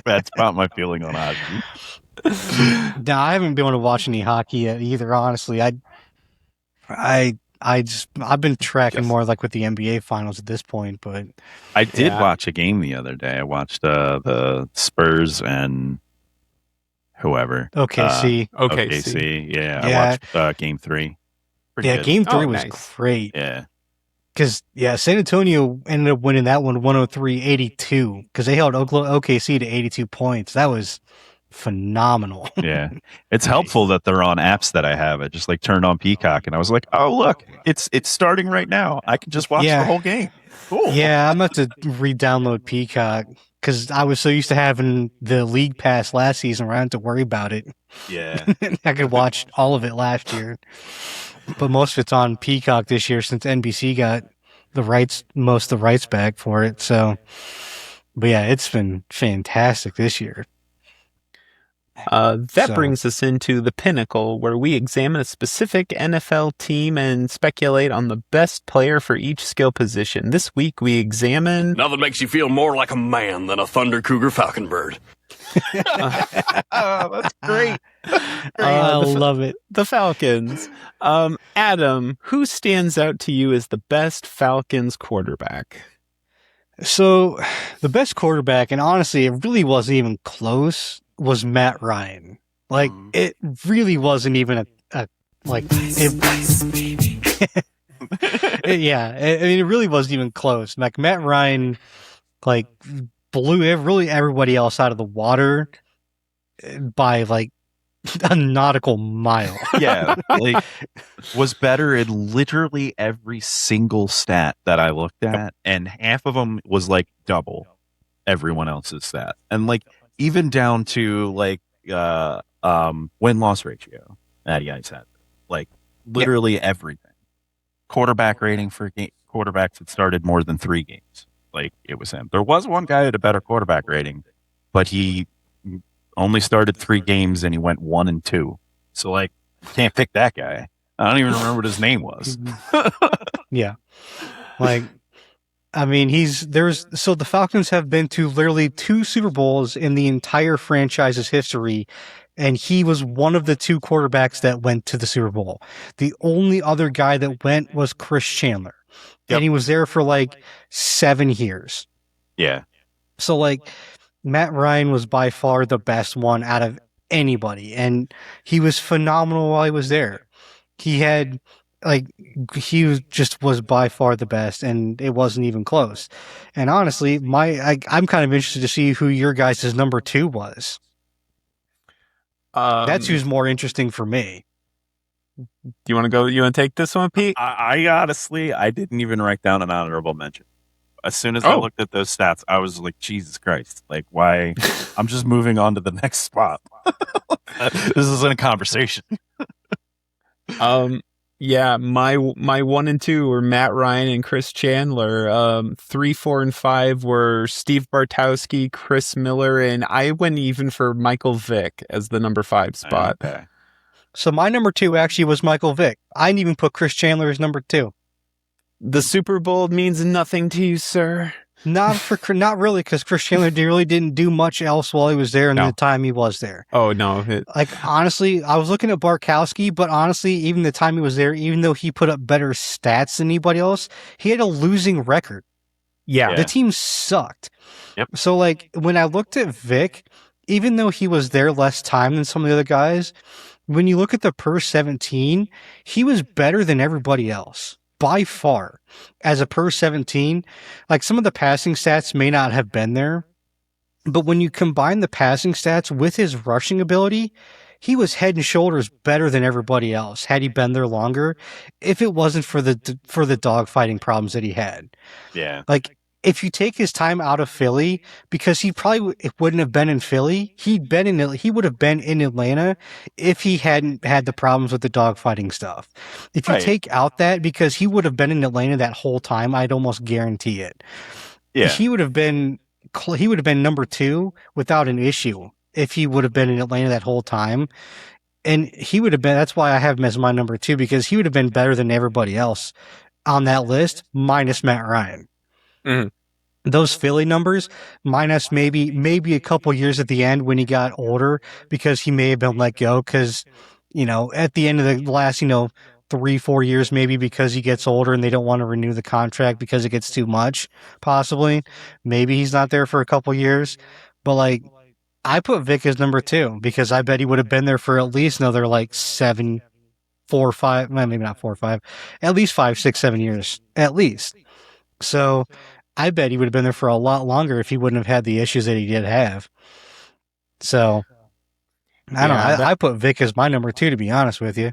That's about my feeling on hockey. No, I haven't been able to watch any hockey yet either, honestly. I've been tracking more like with the NBA finals at this point, but I did watch a game the other day. I watched the Spurs and whoever. OKC. OKC. Yeah, I watched game 3. Pretty good. Game 3 was great. Yeah. Because, San Antonio ended up winning that one 103-82 because they held OKC to 82 points. That was phenomenal. Yeah. It's helpful that they're on apps that I have. I just turned on Peacock and I was like, oh, look, it's starting right now. I can just watch the whole game. Cool. Yeah, I'm about to re-download Peacock because I was so used to having the league pass last season where I didn't have to worry about it. Yeah. I could watch all of it last year, but most of it's on Peacock this year since NBC got most of the rights back for it. So, but yeah, it's been fantastic this year. That brings us into the pinnacle, where we examine a specific NFL team and speculate on the best player for each skill position. This week we examine... Nothing makes you feel more like a man than a Thunder Cougar Falcon Bird. Oh, that's great. I love it. The Falcons. Adam, who stands out to you as the best Falcons quarterback? So, the best quarterback, and honestly, it really wasn't even close, was Matt Ryan. Like, it really wasn't even it really wasn't even close. Like, Matt Ryan, like, blew really everybody else out of the water by, like, a nautical mile. Yeah, like was better in literally every single stat that I looked at, and half of them was like double everyone else's stat, and like even down to like win-loss ratio that he had, like literally everything. Quarterback rating for quarterbacks that started more than 3 games, like it was him. There was one guy who had a better quarterback rating, but he only started 3 games and he went 1-2. So like, can't pick that guy. I don't even remember what his name was. Yeah. Like, I mean, so the Falcons have been to literally 2 Super Bowls in the entire franchise's history, and he was one of the 2 quarterbacks that went to the Super Bowl. The only other guy that went was Chris Chandler. Yep. And he was there for like 7 years. Yeah. So like, Matt Ryan was by far the best one out of anybody, and he was phenomenal while he was there. He was by far the best, and it wasn't even close. And honestly, I'm kind of interested to see who your guys' number 2 was. That's who's more interesting for me. Do you want to go? You want to take this one, Pete? I honestly, I didn't even write down an honorable mention. As soon as I looked at those stats, I was like, Jesus Christ, like why? I'm just moving on to the next spot. This isn't a conversation. Yeah, my 1 and 2 were Matt Ryan and Chris Chandler. 3, 4, and 5 were Steve Bartowski, Chris Miller, and I went even for Michael Vick as the number 5 spot. Okay. So my number 2 actually was Michael Vick. I didn't even put Chris Chandler as number 2. The Super Bowl means nothing to you, sir. Not really, because Chris Chandler really didn't do much else while he was there in the time he was there. Oh, no. Like, honestly, I was looking at Barkowski, but honestly, even the time he was there, even though he put up better stats than anybody else, he had a losing record. Yeah. The team sucked. Yep. So, like, when I looked at Vic, even though he was there less time than some of the other guys, when you look at the per 17, he was better than everybody else. By far, as a per 17, like some of the passing stats may not have been there, but when you combine the passing stats with his rushing ability, he was head and shoulders better than everybody else had he been there longer, if it wasn't for the dogfighting problems that he had. Yeah. Like, if you take his time out of Philly, because he probably wouldn't have been in Philly, he would have been in Atlanta if he hadn't had the problems with the dogfighting stuff. If you take out that, because he would have been in Atlanta that whole time, I'd almost guarantee it. Yeah. He would have been number 2 without an issue if he would have been in Atlanta that whole time. And he would have been, that's why I have him as my number 2, because he would have been better than everybody else on that list, minus Matt Ryan. Mm-hmm. Those Philly numbers, minus maybe a couple years at the end when he got older, because he may have been let go, because, at the end of the last, 3-4 years, maybe because he gets older and they don't want to renew the contract because it gets too much, possibly. Maybe he's not there for a couple years. But, like, I put Vic as number 2 because I bet he would have been there for at least another, like, 4 or 5, well, maybe not 4 or 5, at least 5, 6, 7 years, at least. So I bet he would have been there for a lot longer if he wouldn't have had the issues that he did have. So I don't know. I put Vic as my number 2, to be honest with you.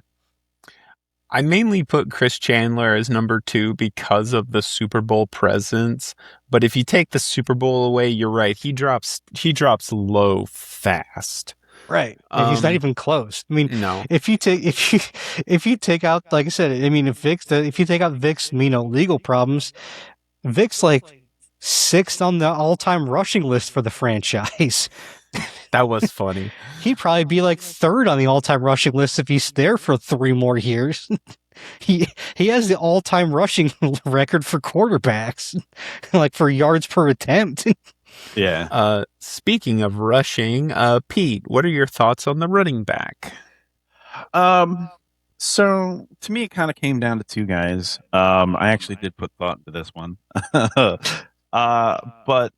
I mainly put Chris Chandler as number 2 because of the Super Bowl presence. But if you take the Super Bowl away, you're right. He drops low fast. Right. And he's not even close. I mean, No. if you take out, like I said, I mean, if you take out Vic's, legal problems, Vic's like 6th on the all-time rushing list for the franchise. That was funny. He'd probably be like 3rd on the all-time rushing list if he's there for 3 more years. He has the all-time rushing record for quarterbacks, like for yards per attempt. Yeah. Speaking of rushing, Pete, what are your thoughts on the running back? So to me, it kind of came down to 2 guys. I actually did put thought into this one. But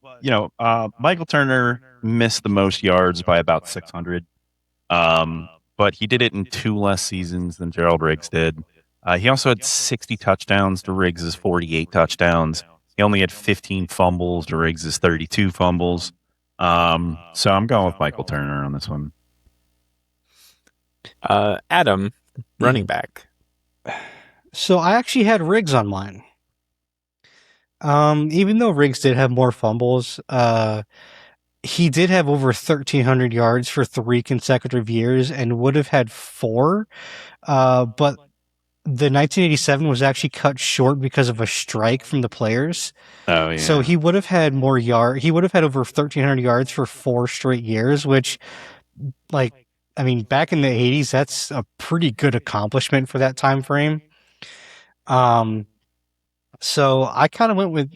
Michael Turner missed the most yards by about 600. But he did it in 2 less seasons than Gerald Riggs did. He also had 60 touchdowns to Riggs' 48 touchdowns. He only had 15 fumbles to Riggs' 32 fumbles. So I'm going with Michael Turner on this one. Adam, running back. So I actually had Riggs on mine. Even though Riggs did have more fumbles, he did have over 1,300 yards for 3 consecutive years and would have had 4. But the 1987 was actually cut short because of a strike from the players. Oh, yeah. So he would have had more He would have had over 1,300 yards for 4 straight years, which, back in the 80s, that's a pretty good accomplishment for that time frame. So I kind of went with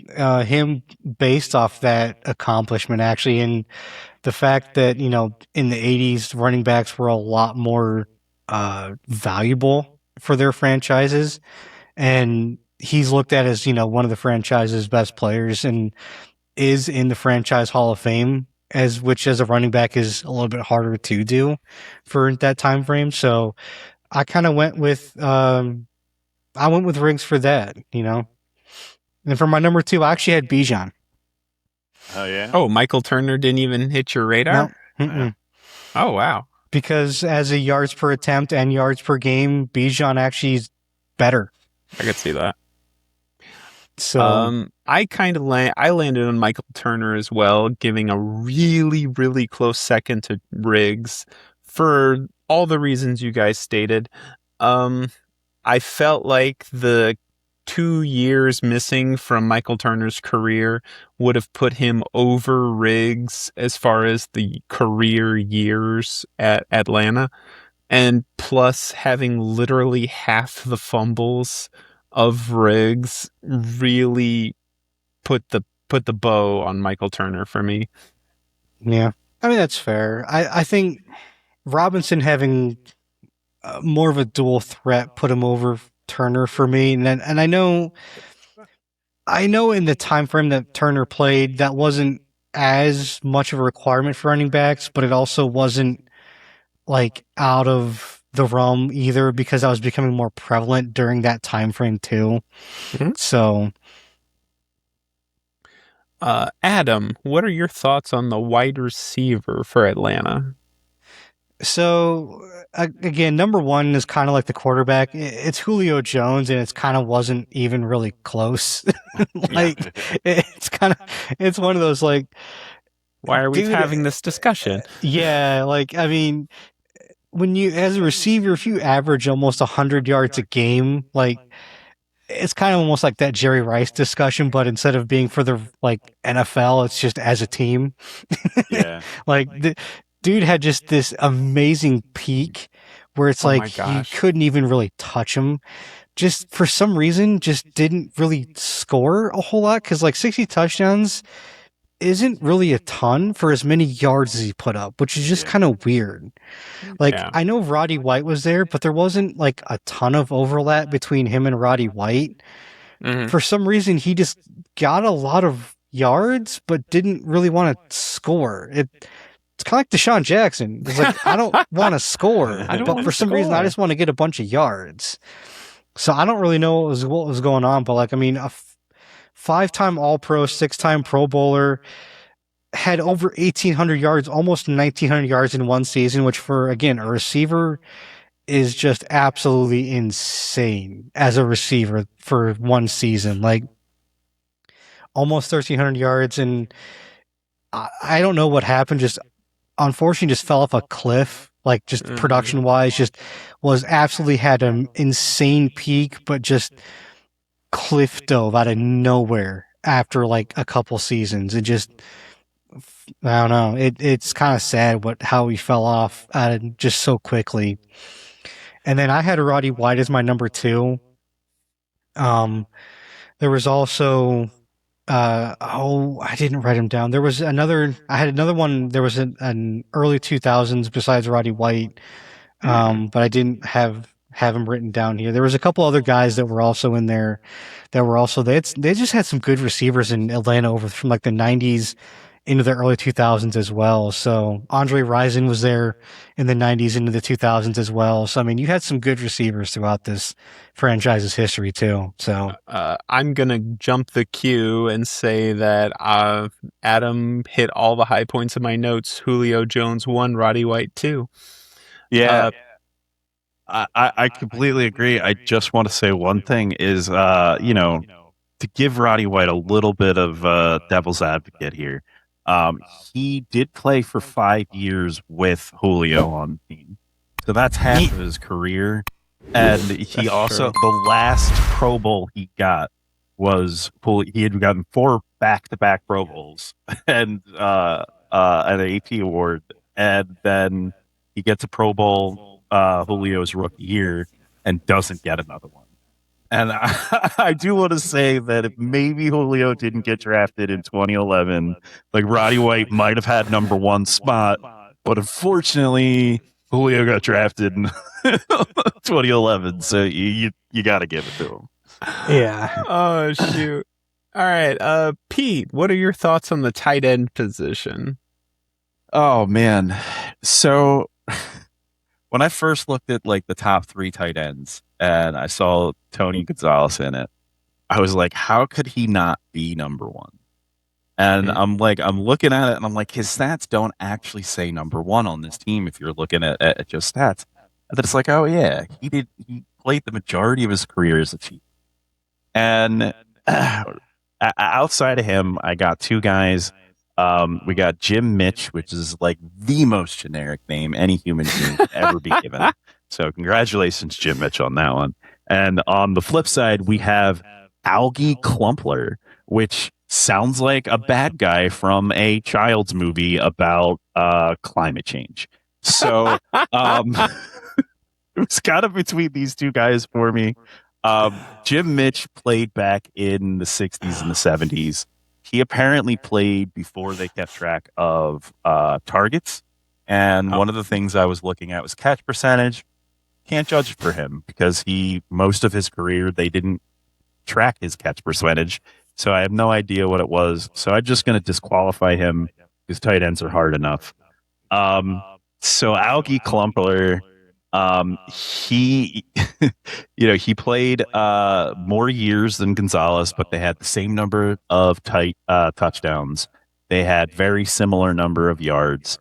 him based off that accomplishment, actually, and the fact that, in the 80s, running backs were a lot more valuable for their franchises. And he's looked at as, one of the franchise's best players and is in the franchise Hall of Fame, which as a running back is a little bit harder to do for that time frame. So I kind of went with Riggs for that, And for my number 2, I actually had Bijan. Oh, yeah? Oh, Michael Turner didn't even hit your radar? No. Oh, wow. Because as a yards per attempt and yards per game, Bijan actually is better. I could see that. So I landed on Michael Turner as well, giving a really, really close second to Riggs for all the reasons you guys stated. I felt like the 2 years missing from Michael Turner's career would have put him over Riggs as far as the career years at Atlanta. And plus having literally half the fumbles of Riggs really put the bow on Michael Turner for me. Yeah. That's fair. I think Robinson having more of a dual threat put him over Turner for me, and I know in the time frame that Turner played, that wasn't as much of a requirement for running backs, but it also wasn't like out of the realm either because that was becoming more prevalent during that time frame too. Mm-hmm. So, Adam, what are your thoughts on the wide receiver for Atlanta? So again, number 1 is kind of like the quarterback. It's Julio Jones, and it's kind of wasn't even really close. It's one of those like, why are we having this discussion? Yeah, when you as a receiver, if you average almost 100 yards a game, it's kind of almost like that Jerry Rice discussion, but instead of being for the NFL, it's just as a team. Yeah. Dude had just this amazing peak where it's you couldn't even really touch him. Just for some reason, just didn't really score a whole lot because 60 touchdowns isn't really a ton for as many yards as he put up, which is just kind of weird. I know Roddy White was there, but there wasn't a ton of overlap between him and Roddy White. Mm-hmm. For some reason, he just got a lot of yards, but didn't really want to score. It's kind of like Deshaun Jackson. It's I don't want to score, but for some reason, I just want to get a bunch of yards. So I don't really know what was going on, but a 5-time All-Pro, 6-time Pro Bowler, had over 1,800 yards, almost 1,900 yards in one season, which for, again, a receiver is just absolutely insane as a receiver for one season. Like almost 1,300 yards, and I don't know what happened. Just unfortunately, just fell off a cliff. Like just production wise, just was absolutely had an insane peak, but just cliff dove out of nowhere after like a couple seasons. It just I don't know. It's kind of sad how he fell off just so quickly. And then I had Roddy White as my number 2. There was also I didn't write him down. I had another one. There was an early 2000s besides Roddy White, but I didn't have him written down here. There was a couple other guys that were also in there they just had some good receivers in Atlanta over from like the 90s into the early 2000s as well. So Andre Rison was there in the 90s into the 2000s as well. So I mean, you had some good receivers throughout this franchise's history too. So I'm gonna jump the queue and say that Adam hit all the high points of my notes. Julio Jones 1, Roddy White 2. Yeah. I completely agree. I just want to say one thing is, to give Roddy White a little bit of devil's advocate here. He did play for 5 years with Julio on the team. So that's half of his career. And he also, the last Pro Bowl he got was, he had gotten 4 back-to-back Pro Bowls and an AP award. And then he gets a Pro Bowl Julio's rookie year and doesn't get another one. And I do want to say that if maybe Julio didn't get drafted in 2011, like Roddy White might have had number 1 spot, but unfortunately Julio got drafted in 2011, so you got to give it to him. yeah. Oh shoot! All right, Pete, what are your thoughts on the tight end position? Oh man, so when I first looked at like the top 3 tight ends and I saw Tony Gonzalez in it, I was like, how could he not be number 1? And I'm looking at it and I'm like, his stats don't actually say number 1 on this team if you're looking at just stats. And then it's like, oh yeah, he played the majority of his career as a Chief. And outside of him, I got 2 guys. We got Jim Mitch, which is like the most generic name any human being could ever be given. So congratulations, Jim Mitch, on that one. And on the flip side, we have Algie Klumpler, which sounds like a bad guy from a child's movie about climate change. So it was kind of between these 2 guys for me. Jim Mitch played back in the 60s and the 70s. He apparently played before they kept track of targets. And one of the things I was looking at was catch percentage. Can't judge it for him because most of his career, they didn't track his catch percentage. So I have no idea what it was. So I'm just going to disqualify him because tight ends are hard enough. So Algie Klumpler, he, he played more years than Gonzalez, but they had the same number of touchdowns. They had very similar number of yards.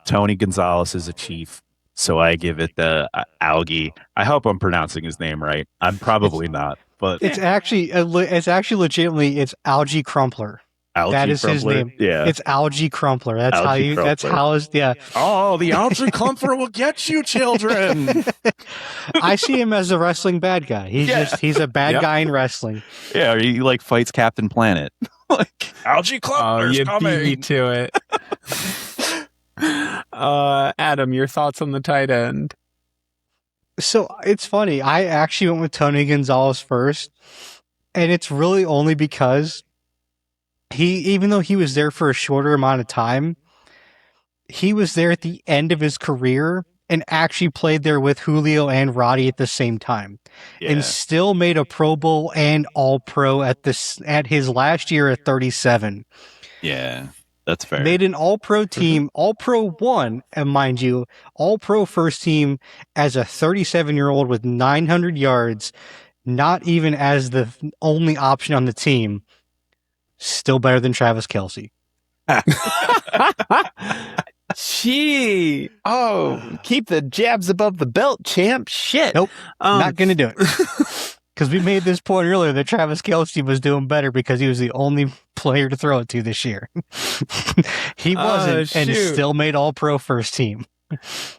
Tony Gonzalez is a Chief, so I give it the Algie. I hope I'm pronouncing his name right. I'm probably not, but It's actually legitimately it's Algie Crumpler. Algie that is Crumpler? his name. Yeah, It's Algie Crumpler. That's Algie how that's Crumpler. how his yeah. Oh, the Algie Crumpler will get you, children. I see him as a wrestling bad guy. He's a bad guy in wrestling. Yeah, he like fights Captain Planet. Like Algie Crumpler's you coming. beat me to it. Adam, your thoughts on the tight end? So it's funny. I actually went with Tony Gonzalez first, and it's really only because even though he was there for a shorter amount of time, he was there at the end of his career and actually played there with Julio and Roddy at the same time, and still made a Pro Bowl and All Pro at his last year at 37. Yeah, that's fair. Made an All Pro team, All Pro 1, and mind you, All Pro first team as a 37-year-old with 900 yards, not even as the only option on the team. Still better than Travis Kelce. Gee. Oh, keep the jabs above the belt, champ. Shit. Nope. Not going to do it. Because we made this point earlier that Travis Kelce was doing better because he was the only player to throw it to this year. He wasn't, and still made All-Pro first team.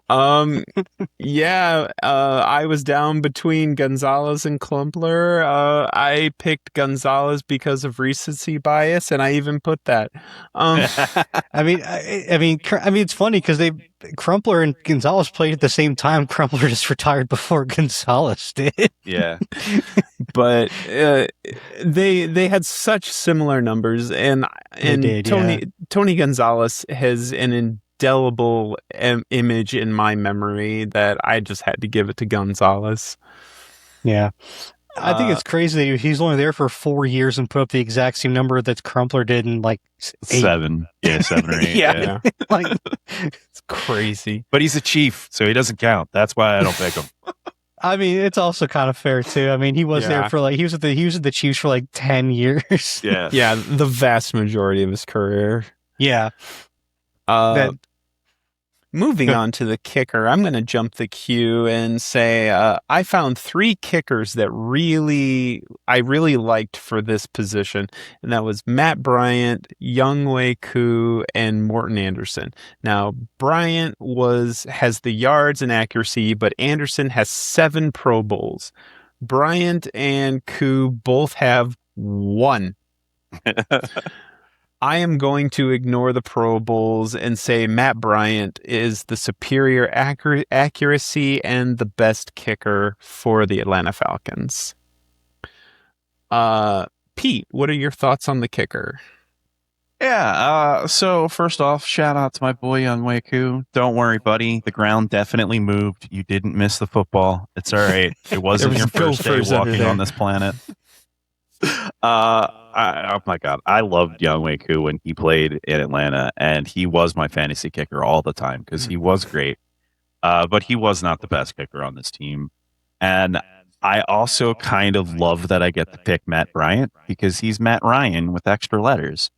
Yeah, I was down between Gonzalez and Klumpler. I picked Gonzalez because of recency bias, and I even put that. I mean, it's funny because Crumpler and Gonzalez played at the same time. Crumpler just retired before Gonzalez did. Yeah. But they had such similar numbers, and Tony Gonzalez has an indelible image in my memory that I just had to give it to Gonzalez. Yeah. I think it's crazy that he's only there for 4 years and put up the exact same number that Crumpler did in like 8. 7. Yeah, 7 or 8. Yeah. Like, it's crazy. But he's a chief, so he doesn't count. That's why I don't pick him. I mean, it's also kind of fair too. I mean, he was there for he was at the Chiefs for like 10 years. Yeah. Yeah, the vast majority of his career. Yeah. Moving on to the kicker, I'm going to jump the queue and say I found 3 kickers that I really liked for this position, and that was Matt Bryant, Younghoe Koo, and Morton Anderson. Now, Bryant has the yards and accuracy, but Anderson has 7 Pro Bowls. Bryant and Koo both have 1. I am going to ignore the Pro Bowls and say Matt Bryant is the superior accuracy and the best kicker for the Atlanta Falcons. Pete, what are your thoughts on the kicker? Yeah, so first off, shout out to my boy Younghoe Koo. Don't worry, buddy. The ground definitely moved. You didn't miss the football. It's all right. It wasn't your first day walking on this planet. Oh my God, I loved Younghoe Koo when he played in Atlanta, and he was my fantasy kicker all the time because he was great. But he was not the best kicker on this team. And I also kind of love that I get to pick Matt Bryant because he's Matt Ryan with extra letters.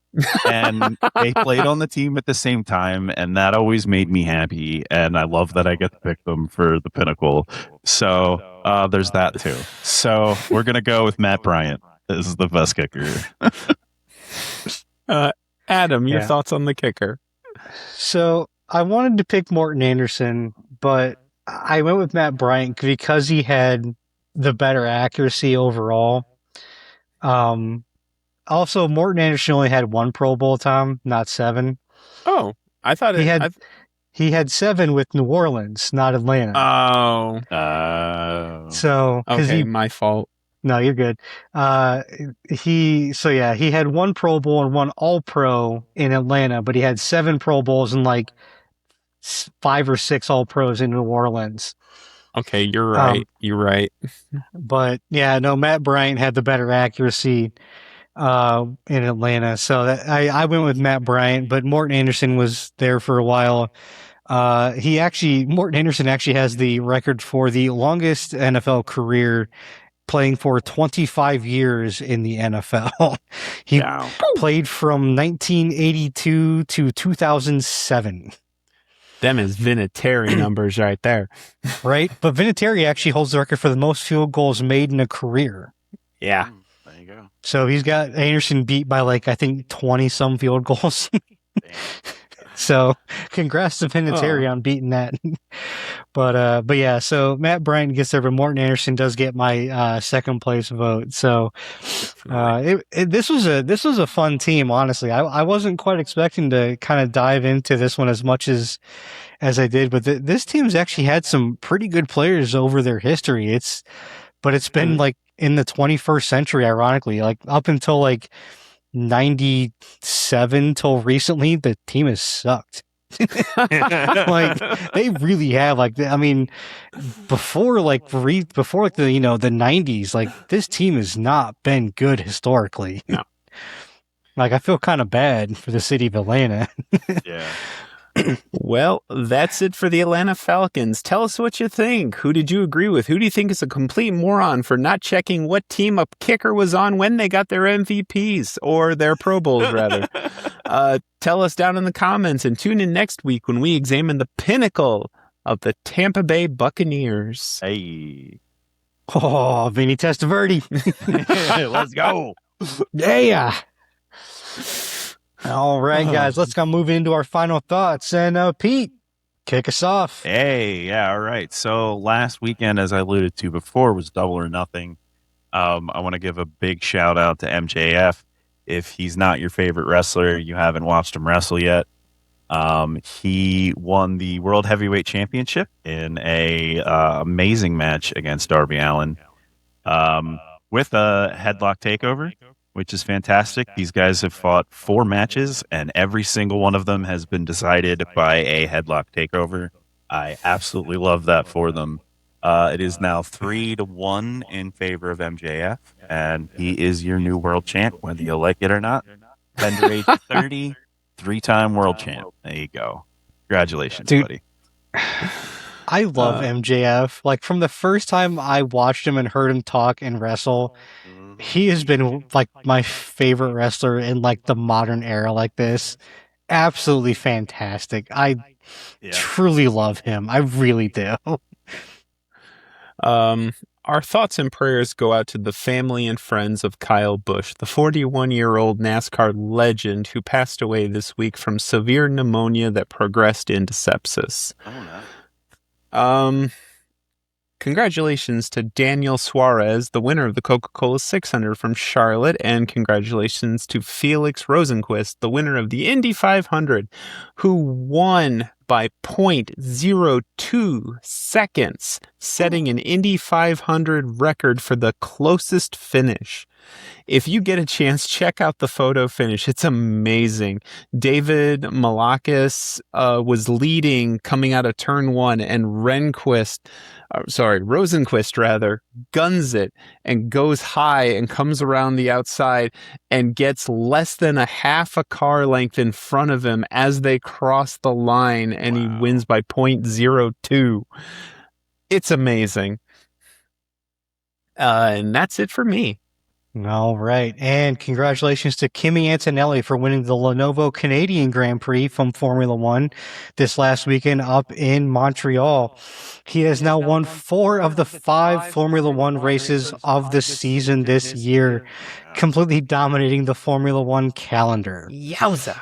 And they played on the team at the same time, and that always made me happy. And I love that I get to pick them for the pinnacle. So there's that too. So we're going to go with Matt Bryant. This is the best kicker. Adam, your thoughts on the kicker? So I wanted to pick Morton Anderson, but I went with Matt Bryant because he had the better accuracy overall. Also, Morton Anderson only had 1 Pro Bowl time, not 7. Oh, I thought he had 7 with New Orleans, not Atlanta. So okay, my fault. No, you're good. He had 1 Pro Bowl and 1 All-Pro in Atlanta, but he had 7 Pro Bowls and like 5 or 6 All-Pros in New Orleans. Okay, you're right. You're right. But yeah, no, Matt Bryant had the better accuracy in Atlanta. So I went with Matt Bryant, but Morton Anderson was there for a while. Morton Anderson actually has the record for the longest NFL career, playing for 25 years in the NFL. He played from 1982 to 2007. Them is Vinatieri numbers right there. Right? But Vinatieri actually holds the record for the most field goals made in a career. Yeah. There you go. So he's got Anderson beat by like, I think 20 some field goals. So congrats to Vinatieri on beating that. But yeah, so Matt Bryant gets there, but Morton Anderson does get my second place vote. So this was a fun team, honestly. I wasn't quite expecting to kind of dive into this one as much as I did, but this team's actually had some pretty good players over their history. It's been like in the 21st century, ironically, like up until like 97 till recently, the team has sucked. Like they really have. Like, I mean, before the 90s, like this team has not been good historically. No. Like I feel kind of bad for the city of Atlanta. Yeah. Well, that's it for the Atlanta Falcons. Tell us what you think. Who did you agree with? Who do you think is a complete moron for not checking what team a kicker was on when they got their MVPs, or their Pro Bowls, rather? Tell us down in the comments, and tune in next week when we examine the pinnacle of the Tampa Bay Buccaneers. Hey. Oh, Vinny Testaverde. Let's go. Yeah. All right, guys, let's go move into our final thoughts. And Pete, kick us off. Hey, yeah, all right. So last weekend, as I alluded to before, was Double or Nothing. I want to give a big shout out to MJF. If he's not your favorite wrestler, you haven't watched him wrestle yet. He won the World Heavyweight Championship in a amazing match against Darby Allin with a headlock takeover, which is fantastic. These guys have fought 4 matches, and every single one of them has been decided by a headlock takeover. I absolutely love that for them. It is now 3-1 in favor of MJF, and he is your new world champ, whether you like it or not. Tender age 30, 3-time world champ. There you go. Congratulations, Dude, buddy. I love MJF. Like, from the first time I watched him and heard him talk and wrestle, he has been like my favorite wrestler in like the modern era like this. Absolutely fantastic. I truly love him. I really do. Our thoughts and prayers go out to the family and friends of Kyle Busch, the 41-year-old NASCAR legend who passed away this week from severe pneumonia that progressed into sepsis. Oh, no. Congratulations to Daniel Suarez, the winner of the Coca-Cola 600 from Charlotte, and congratulations to Felix Rosenquist, the winner of the Indy 500, who won by 0.02 seconds, setting an Indy 500 record for the closest finish. If you get a chance, check out the photo finish. It's amazing. David Malakis was leading coming out of turn 1, and Rosenquist guns it and goes high and comes around the outside and gets less than a half a car length in front of him as they cross the line, and he wins by 0.02. It's amazing. And that's it for me. All right. And congratulations to Kimi Antonelli for winning the Lenovo Canadian Grand Prix from Formula One this last weekend up in Montreal. He has now won 4 of the 5 Formula One races of the season this year, completely dominating the Formula One calendar. Yowza.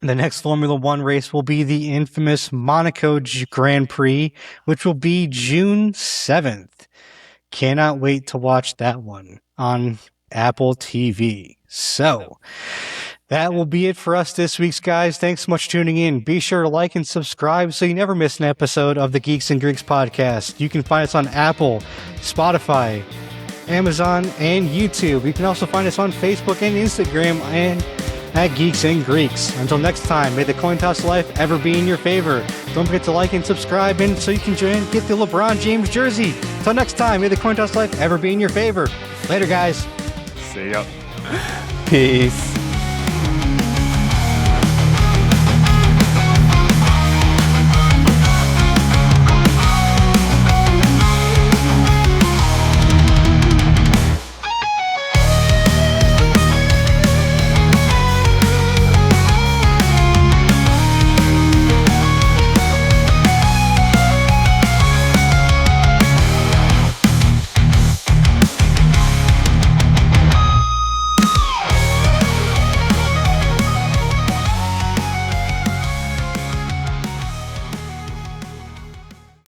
The next Formula One race will be the infamous Monaco Grand Prix, which will be June 7th. Cannot wait to watch that one on Apple TV. So that will be it for us this week, guys. Thanks so much for tuning in. Be sure to like and subscribe so you never miss an episode of the Geeks and Greeks podcast. You can find us on Apple, Spotify, Amazon, and YouTube. You can also find us on Facebook and Instagram and at Geeks and Greeks. Until next time, may the coin toss life ever be in your favor. Don't forget to like and subscribe, and so you can get the LeBron James jersey. Until next time, may the coin toss life ever be in your favor. Later, guys. See ya. Peace.